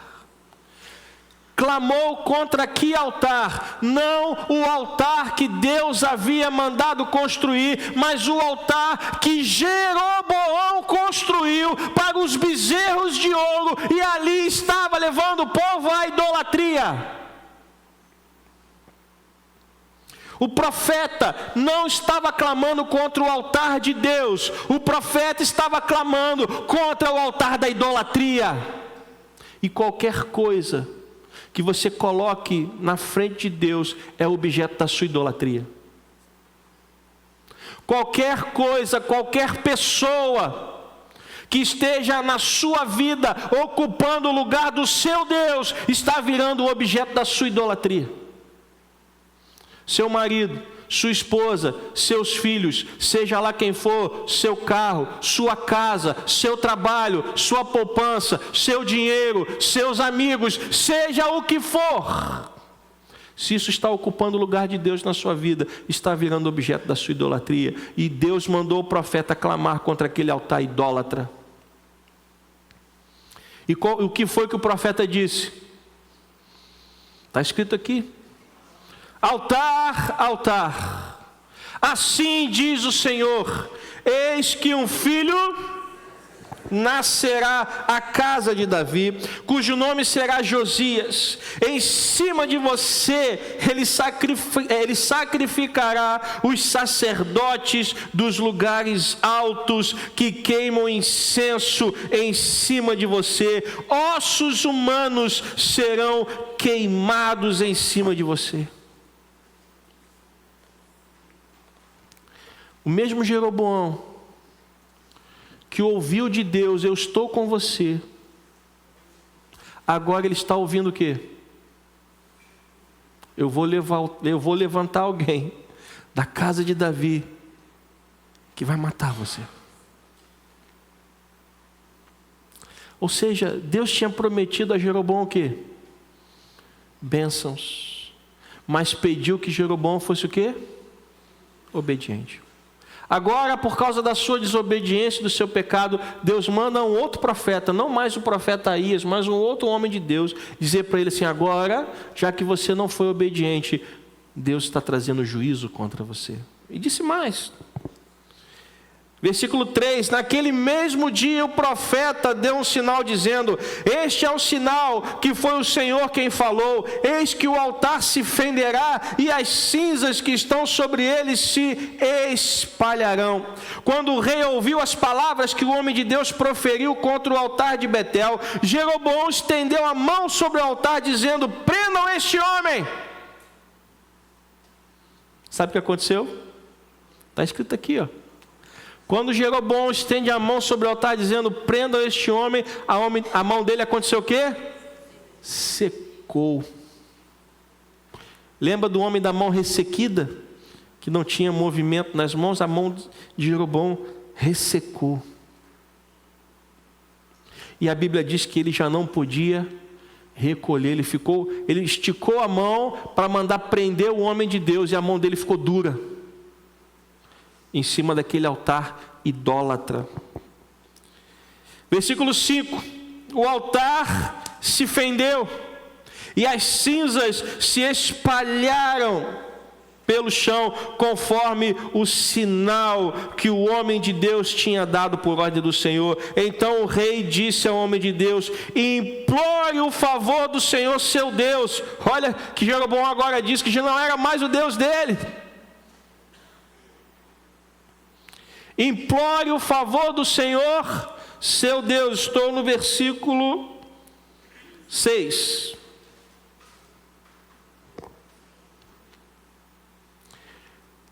Clamou contra que altar? Não o altar que Deus havia mandado construir, mas o altar que Jeroboão construiu para os bezerros de ouro, e ali estava levando o povo à idolatria. O profeta não estava clamando contra o altar de Deus, o profeta estava clamando contra o altar da idolatria. E qualquer coisa que você coloque na frente de Deus é objeto da sua idolatria. Qualquer coisa, qualquer pessoa que esteja na sua vida ocupando o lugar do seu Deus, está virando o objeto da sua idolatria. Seu marido, sua esposa, seus filhos, seja lá quem for, seu carro, sua casa, seu trabalho, sua poupança, seu dinheiro, seus amigos, seja o que for. Se isso está ocupando o lugar de Deus na sua vida, está virando objeto da sua idolatria. E Deus mandou o profeta clamar contra aquele altar idólatra. E o que foi que o profeta disse? Está escrito aqui. Altar, altar, assim diz o Senhor, eis que um filho nascerá à casa de Davi, cujo nome será Josias. Em cima de você ele sacrificará os sacerdotes dos lugares altos que queimam incenso em cima de você. Ossos humanos serão queimados em cima de você. O mesmo Jeroboão que ouviu de Deus, eu estou com você, agora ele está ouvindo o quê? Eu vou levantar alguém da casa de Davi que vai matar você. Ou seja, Deus tinha prometido a Jeroboão o quê? Bênçãos, mas pediu que Jeroboão fosse o quê? Obediente. Agora, por causa da sua desobediência, do seu pecado, Deus manda um outro profeta, não mais o profeta Aías, mas um outro homem de Deus, dizer para ele assim: agora, já que você não foi obediente, Deus está trazendo juízo contra você. E disse mais. Versículo 3, naquele mesmo dia o profeta deu um sinal dizendo: este é o sinal que foi o Senhor quem falou, eis que o altar se fenderá e as cinzas que estão sobre ele se espalharão. Quando o rei ouviu as palavras que o homem de Deus proferiu contra o altar de Betel, Jeroboão estendeu a mão sobre o altar dizendo: prendam este homem. Sabe o que aconteceu? Está escrito aqui, ó. Quando Jeroboão estende a mão sobre o altar dizendo: prendam este homem, a mão dele aconteceu o quê? Secou. Lembra do homem da mão ressequida? Que não tinha movimento nas mãos, a mão de Jeroboão ressecou. E a Bíblia diz que ele já não podia recolher, ele esticou a mão para mandar prender o homem de Deus, e a mão dele ficou dura em cima daquele altar idólatra. Versículo 5, o altar se fendeu e as cinzas se espalharam pelo chão, conforme o sinal que o homem de Deus tinha dado por ordem do Senhor. Então o rei disse ao homem de Deus: implore o favor do Senhor seu Deus. Olha que Jeroboão agora diz que já não era mais o Deus dele. Implore o favor do Senhor, seu Deus. Estou no versículo 6.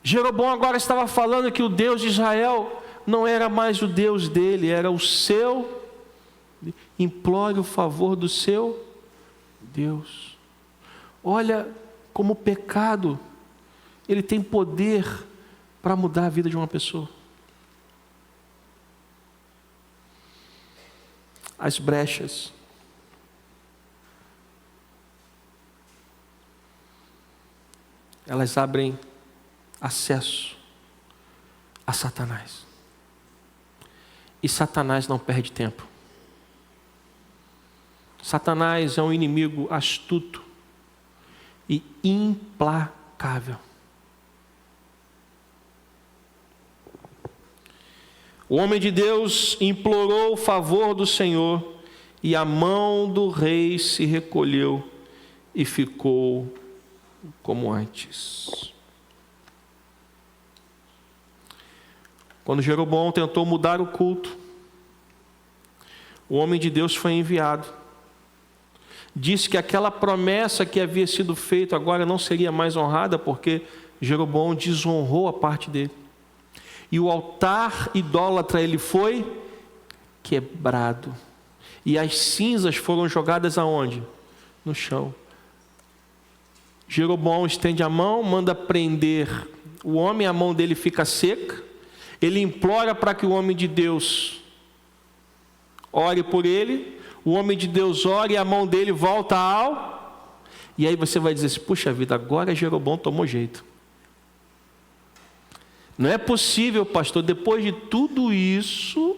Jeroboão agora estava falando que o Deus de Israel não era mais o Deus dele, era o seu. Implore o favor do seu Deus. Olha como o pecado, ele tem poder para mudar a vida de uma pessoa. As brechas. Elas abrem acesso a Satanás. E Satanás não perde tempo. Satanás é um inimigo astuto e implacável. O homem de Deus implorou o favor do Senhor e a mão do rei se recolheu e ficou como antes. Quando Jeroboão tentou mudar o culto, o homem de Deus foi enviado. Disse que aquela promessa que havia sido feita agora não seria mais honrada, porque Jeroboão desonrou a parte dele. E o altar idólatra ele foi quebrado. E as cinzas foram jogadas aonde? No chão. Jeroboão estende a mão, manda prender o homem, a mão dele fica seca. Ele implora para que o homem de Deus ore por ele. O homem de Deus ora e a mão dele volta ao... E aí você vai dizer assim, puxa vida, agora Jeroboão tomou jeito. Não é possível, pastor, depois de tudo isso,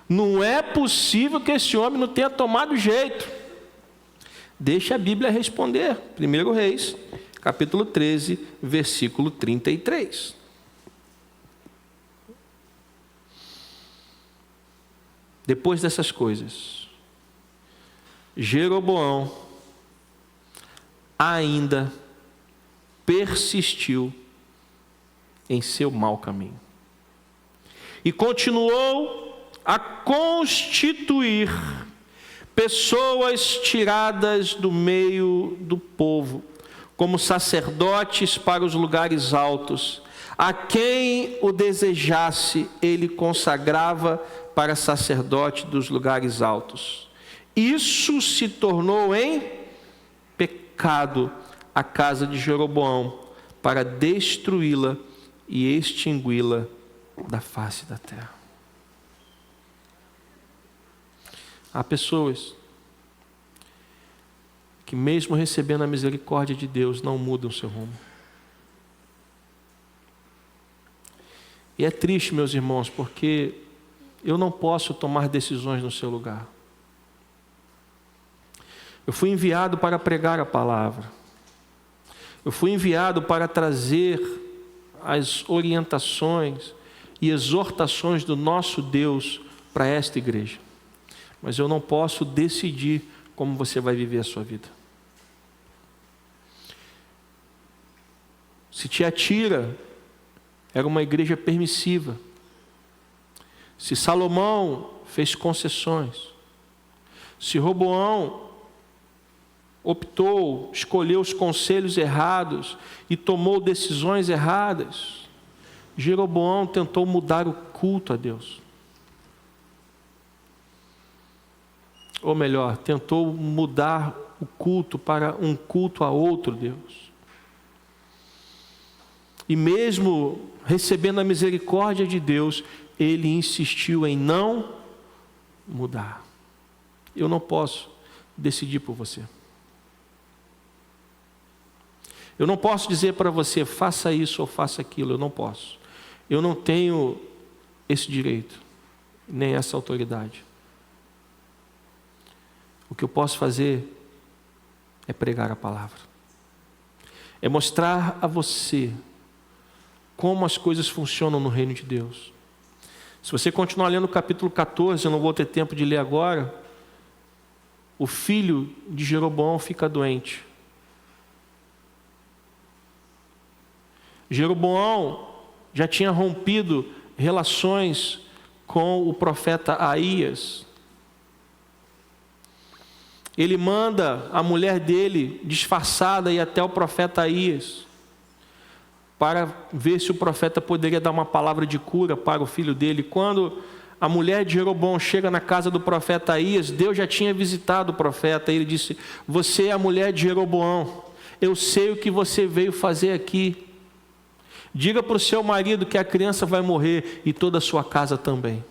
não é possível que esse homem não tenha tomado jeito. Deixa a Bíblia responder. 1 Reis, capítulo 13, versículo 33. Depois dessas coisas, Jeroboão ainda persistiu em seu mau caminho e continuou a constituir pessoas tiradas do meio do povo, como sacerdotes para os lugares altos. A quem o desejasse, ele consagrava para sacerdote dos lugares altos. Isso se tornou em pecado a casa de Jeroboão, para destruí-la e extingui-la da face da terra. Há pessoas que, mesmo recebendo a misericórdia de Deus, não mudam seu rumo. E é triste, meus irmãos, porque eu não posso tomar decisões no seu lugar. Eu fui enviado para pregar a palavra. Eu fui enviado para trazer as orientações e exortações do nosso Deus para esta igreja. Mas eu não posso decidir como você vai viver a sua vida. Se Tiatira era uma igreja permissiva, se Salomão fez concessões, se Roboão optou, escolheu os conselhos errados e tomou decisões erradas, Jeroboão tentou mudar o culto a Deus. Ou melhor, tentou mudar o culto para um culto a outro Deus. E mesmo recebendo a misericórdia de Deus, ele insistiu em não mudar. Eu não posso decidir por você. Eu não posso dizer para você, faça isso ou faça aquilo. Eu não posso. Eu não tenho esse direito, nem essa autoridade. O que eu posso fazer é pregar a palavra. É mostrar a você como as coisas funcionam no reino de Deus. Se você continuar lendo o capítulo 14, eu não vou ter tempo de ler agora, o filho de Jeroboão fica doente. Jeroboão já tinha rompido relações com o profeta Aías. Ele manda a mulher dele, disfarçada, ir até o profeta Aías, para ver se o profeta poderia dar uma palavra de cura para o filho dele. Quando a mulher de Jeroboão chega na casa do profeta Aías, Deus já tinha visitado o profeta, e ele disse, você é a mulher de Jeroboão, eu sei o que você veio fazer aqui. Diga para o seu marido que a criança vai morrer e toda a sua casa também.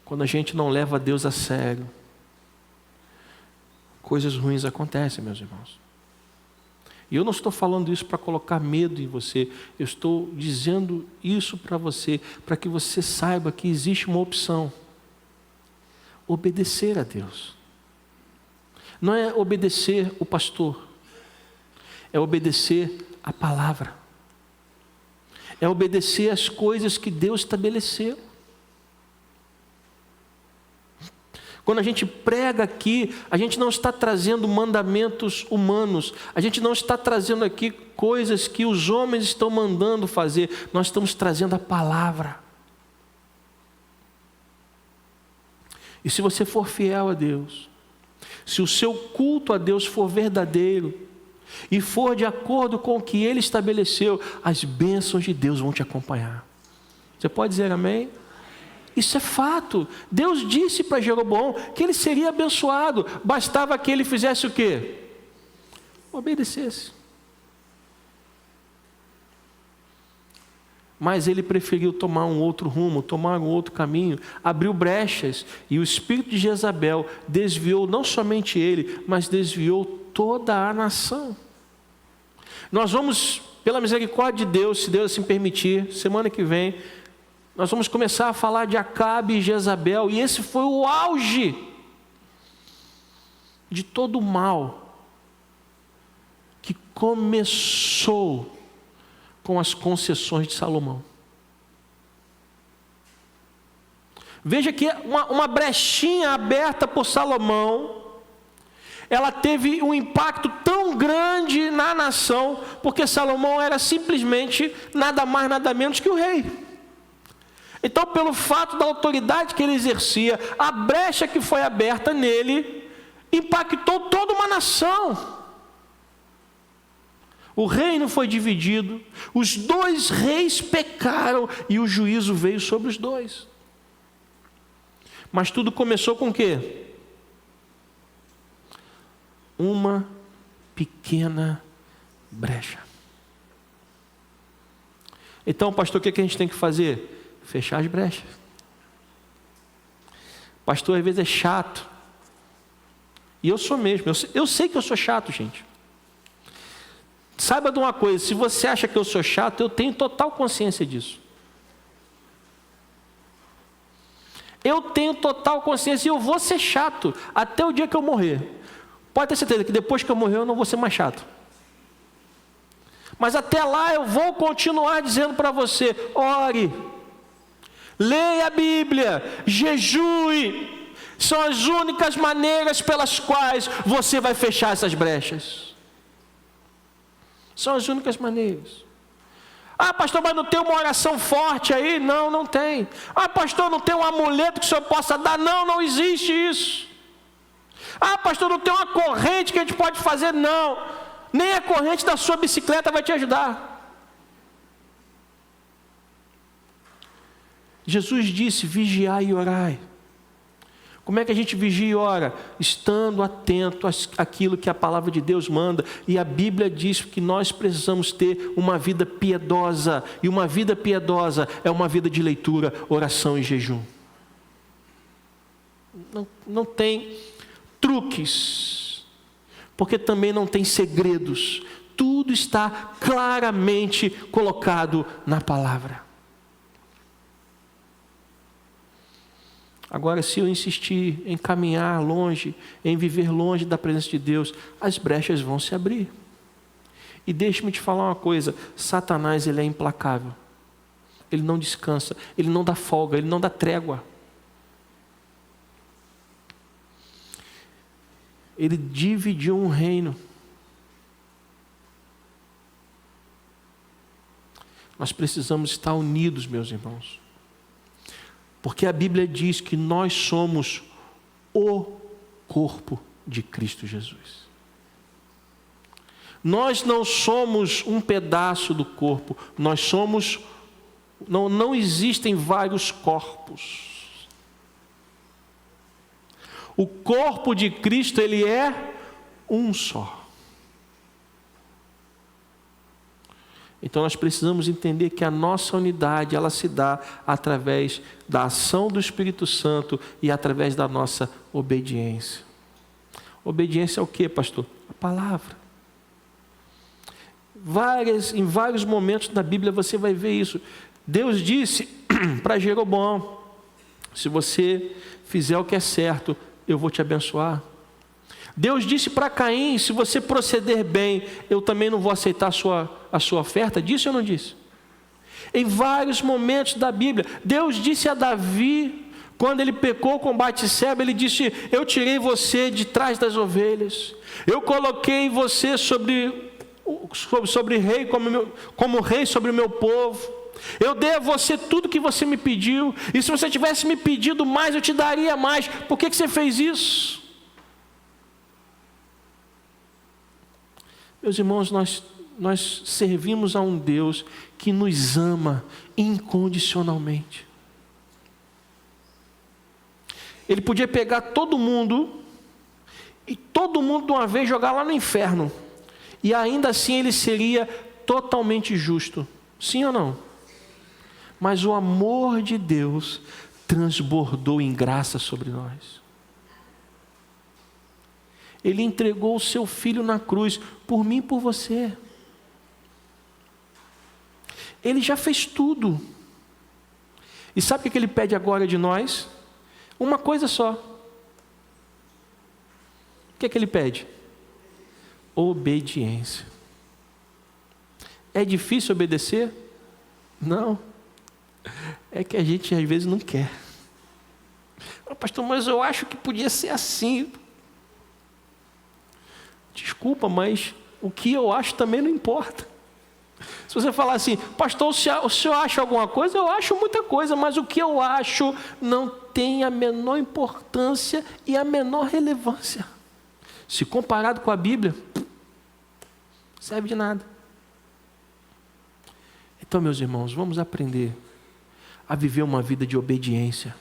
Quando a gente não leva Deus a sério, coisas ruins acontecem, meus irmãos. E eu não estou falando isso para colocar medo em você, eu estou dizendo isso para você, para que você saiba que existe uma opção: obedecer a Deus. Não é obedecer o pastor, é obedecer a palavra, é obedecer as coisas que Deus estabeleceu. Quando a gente prega aqui, a gente não está trazendo mandamentos humanos, a gente não está trazendo aqui coisas que os homens estão mandando fazer, nós estamos trazendo a palavra. E se você for fiel a Deus, se o seu culto a Deus for verdadeiro e for de acordo com o que Ele estabeleceu, as bênçãos de Deus vão te acompanhar. Você pode dizer amém? Isso é fato. Deus disse para Jeroboão que ele seria abençoado, bastava que ele fizesse o quê? Obedecesse. Mas ele preferiu tomar um outro rumo, tomar um outro caminho, abriu brechas, e o espírito de Jezabel desviou não somente ele, mas desviou toda a nação. Nós vamos, pela misericórdia de Deus, se Deus assim permitir, semana que vem, nós vamos começar a falar de Acabe e Jezabel, e esse foi o auge de todo o mal que começou com as concessões de Salomão. Veja que uma brechinha aberta por Salomão, ela teve um impacto tão grande na nação, porque Salomão era simplesmente nada mais, nada menos que o rei. Então, pelo fato da autoridade que ele exercia, a brecha que foi aberta nele, impactou toda uma nação. O reino foi dividido, os dois reis pecaram e o juízo veio sobre os dois. Mas tudo começou com o quê? Uma pequena brecha. Então, pastor, o que a gente tem que fazer? Fechar as brechas. Pastor, às vezes é chato. E eu sou mesmo. Eu sei que eu sou chato, gente. Saiba de uma coisa: se você acha que eu sou chato, eu tenho total consciência disso. Eu tenho total consciência e eu vou ser chato até o dia que eu morrer. Pode ter certeza que depois que eu morrer eu não vou ser mais chato. Mas até lá eu vou continuar dizendo para você: ore, leia a Bíblia, jejue. São as únicas maneiras pelas quais você vai fechar essas brechas. São as únicas maneiras. Ah, pastor, mas não tem uma oração forte aí? Não, não tem. Ah, pastor, não tem um amuleto que o senhor possa dar? Não, não existe isso. Ah, pastor, não tem uma corrente que a gente pode fazer? Não. Nem a corrente da sua bicicleta vai te ajudar. Jesus disse: vigiai e orai. Como é que a gente vigia e ora? Estando atento àquilo que a palavra de Deus manda. E a Bíblia diz que nós precisamos ter uma vida piedosa. E uma vida piedosa é uma vida de leitura, oração e jejum. Não tem truques, porque também não tem segredos. Tudo está claramente colocado na palavra. Agora, se eu insistir em caminhar longe, em viver longe da presença de Deus, as brechas vão se abrir. E deixe-me te falar uma coisa: Satanás, ele é implacável. Ele não descansa, ele não dá folga, ele não dá trégua. Ele dividiu um reino. Nós precisamos estar unidos, meus irmãos. Porque a Bíblia diz que nós somos o corpo de Cristo Jesus. Nós não somos um pedaço do corpo, nós somos, não existem vários corpos. O corpo de Cristo, ele é um só. Então nós precisamos entender que a nossa unidade, ela se dá através da ação do Espírito Santo e através da nossa obediência. Obediência ao quê, pastor? A palavra. Em vários momentos da Bíblia você vai ver isso. Deus disse para Jeroboão: se você fizer o que é certo, eu vou te abençoar. Deus disse para Caim: se você proceder bem, eu também não vou aceitar a sua oferta. Disse ou não disse? Em vários momentos da Bíblia. Deus disse a Davi, quando ele pecou com Batseba, ele disse: eu tirei você de trás das ovelhas, eu coloquei você sobre rei, como rei sobre o meu povo, eu dei a você tudo que você me pediu, e se você tivesse me pedido mais, eu te daria mais. Por que você fez isso? Meus irmãos, nós servimos a um Deus que nos ama incondicionalmente. Ele podia pegar todo mundo e todo mundo de uma vez jogar lá no inferno, e ainda assim ele seria totalmente justo. Sim ou não? Mas o amor de Deus transbordou em graça sobre nós. Ele entregou o seu Filho na cruz, por mim e por você. Ele já fez tudo. E sabe o que ele pede agora de nós? Uma coisa só. O que ele pede? Obediência. É difícil obedecer? Não. É que a gente às vezes não quer. Pastor, mas eu acho que podia ser assim. Desculpa, mas o que eu acho também não importa. Se você falar assim: pastor, o senhor acha alguma coisa? Eu acho muita coisa, mas o que eu acho não tem a menor importância e a menor relevância. Se comparado com a Bíblia, não serve de nada. Então, meus irmãos, vamos aprender a viver uma vida de obediência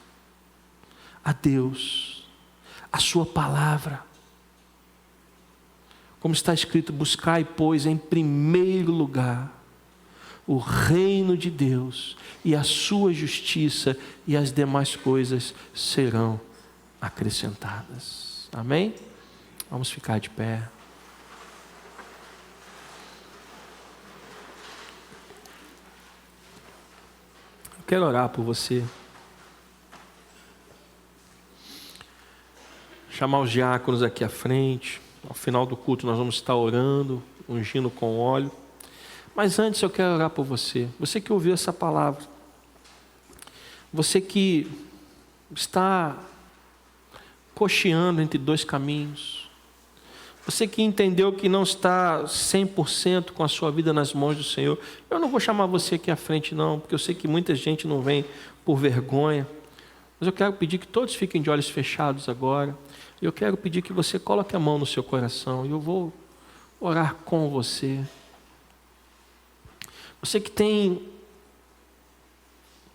a Deus, a sua palavra. Como está escrito: buscai, pois, em primeiro lugar o reino de Deus e a sua justiça, e as demais coisas serão acrescentadas. Amém? Vamos ficar de pé. Eu quero orar por você. Chamar os diáconos aqui à frente. Ao final do culto nós vamos estar orando, ungindo com óleo. Mas antes eu quero orar por você. Você que ouviu essa palavra. Você que está cocheando entre dois caminhos. Você que entendeu que não está 100% com a sua vida nas mãos do Senhor. Eu não vou chamar você aqui à frente não, porque eu sei que muita gente não vem por vergonha. Mas eu quero pedir que todos fiquem de olhos fechados agora. Eu quero pedir que você coloque a mão no seu coração e eu vou orar com você. Você que tem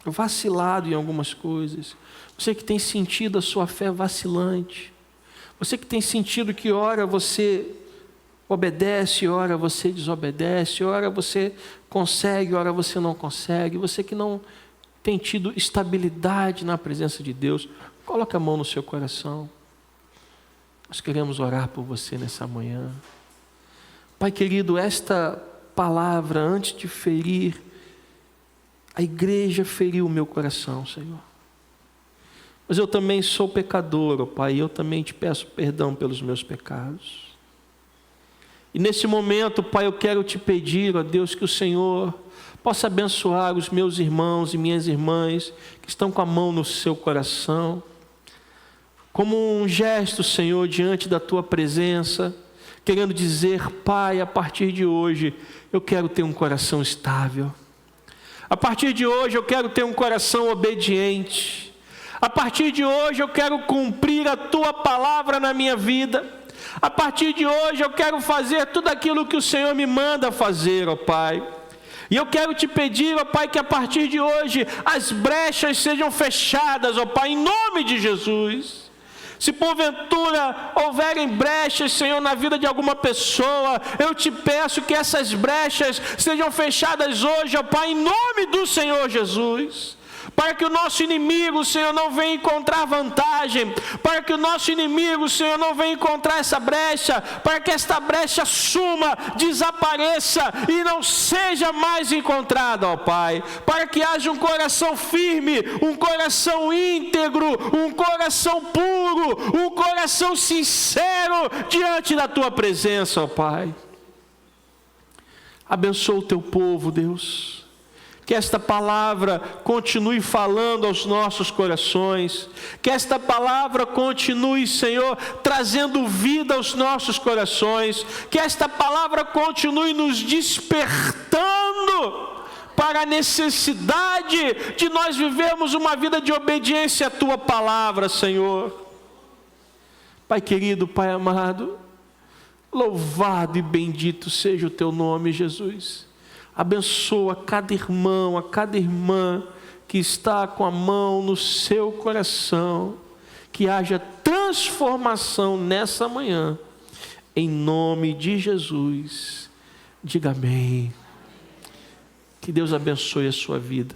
vacilado em algumas coisas, você que tem sentido a sua fé vacilante, você que tem sentido que ora você obedece, ora você desobedece, ora você consegue, ora você não consegue, você que não tem tido estabilidade na presença de Deus, coloque a mão no seu coração. Nós queremos orar por você nessa manhã. Pai querido, esta palavra, antes de ferir, a igreja feriu o meu coração, Senhor. Mas eu também sou pecador, ó Pai, e eu também te peço perdão pelos meus pecados. E nesse momento, Pai, eu quero te pedir, ó Deus, que o Senhor possa abençoar os meus irmãos e minhas irmãs que estão com a mão no seu coração, como um gesto, Senhor, diante da Tua presença, querendo dizer: Pai, a partir de hoje, eu quero ter um coração estável. A partir de hoje, eu quero ter um coração obediente. A partir de hoje, eu quero cumprir a Tua palavra na minha vida. A partir de hoje, eu quero fazer tudo aquilo que o Senhor me manda fazer, ó Pai. E eu quero te pedir, ó Pai, que a partir de hoje, as brechas sejam fechadas, ó Pai, em nome de Jesus. Se porventura houverem brechas, Senhor, na vida de alguma pessoa, eu te peço que essas brechas sejam fechadas hoje, ó Pai, em nome do Senhor Jesus. para que o nosso inimigo, Senhor, não venha encontrar vantagem, para que o nosso inimigo, Senhor, não venha encontrar essa brecha, para que esta brecha suma, desapareça e não seja mais encontrada, ó Pai, para que haja um coração firme, um coração íntegro, um coração puro, um coração sincero diante da Tua presença, ó Pai. Abençoa o Teu povo, Deus. Que esta palavra continue falando aos nossos corações. Que esta palavra continue, Senhor, trazendo vida aos nossos corações. Que esta palavra continue nos despertando para a necessidade de nós vivermos uma vida de obediência à Tua palavra, Senhor. Pai querido, Pai amado, louvado e bendito seja o Teu nome, Jesus. Abençoa cada irmão, a cada irmã que está com a mão no seu coração. Que haja transformação nessa manhã. Em nome de Jesus. Diga amém. Que Deus abençoe a sua vida.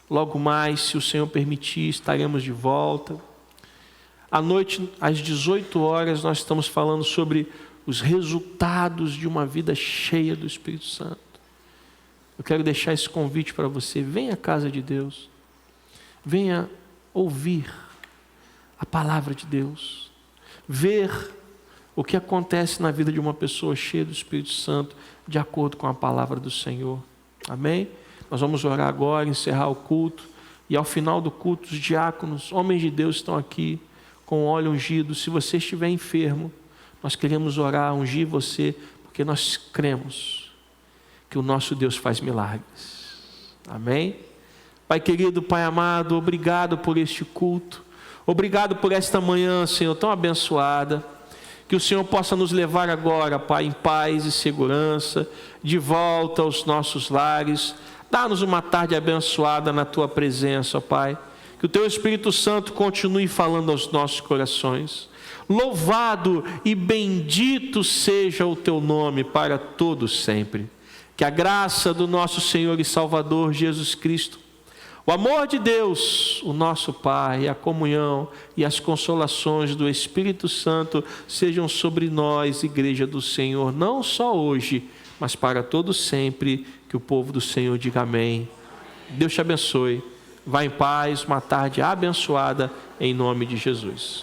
Logo mais, se o Senhor permitir, estaremos de volta. À noite, às 18 horas, nós estamos falando sobre os resultados de uma vida cheia do Espírito Santo. Eu quero deixar esse convite para você. Venha à casa de Deus. Venha ouvir a palavra de Deus. Ver o que acontece na vida de uma pessoa cheia do Espírito Santo, de acordo com a palavra do Senhor. Amém? Nós vamos orar agora, encerrar o culto. E ao final do culto, os diáconos, homens de Deus, estão aqui com óleo ungido. Se você estiver enfermo, nós queremos orar, ungir você, porque nós cremos que o nosso Deus faz milagres. Amém? Pai querido, Pai amado, obrigado por este culto. Obrigado por esta manhã, Senhor, tão abençoada. Que o Senhor possa nos levar agora, Pai, em paz e segurança, de volta aos nossos lares. Dá-nos uma tarde abençoada na Tua presença, ó Pai. Que o Teu Espírito Santo continue falando aos nossos corações. Louvado e bendito seja o Teu nome para todos sempre. Que a graça do nosso Senhor e Salvador Jesus Cristo, o amor de Deus, o nosso Pai, a comunhão e as consolações do Espírito Santo sejam sobre nós, Igreja do Senhor, não só hoje, mas para todo sempre. Que o povo do Senhor diga amém. Deus te abençoe. Vá em paz, uma tarde abençoada, em nome de Jesus.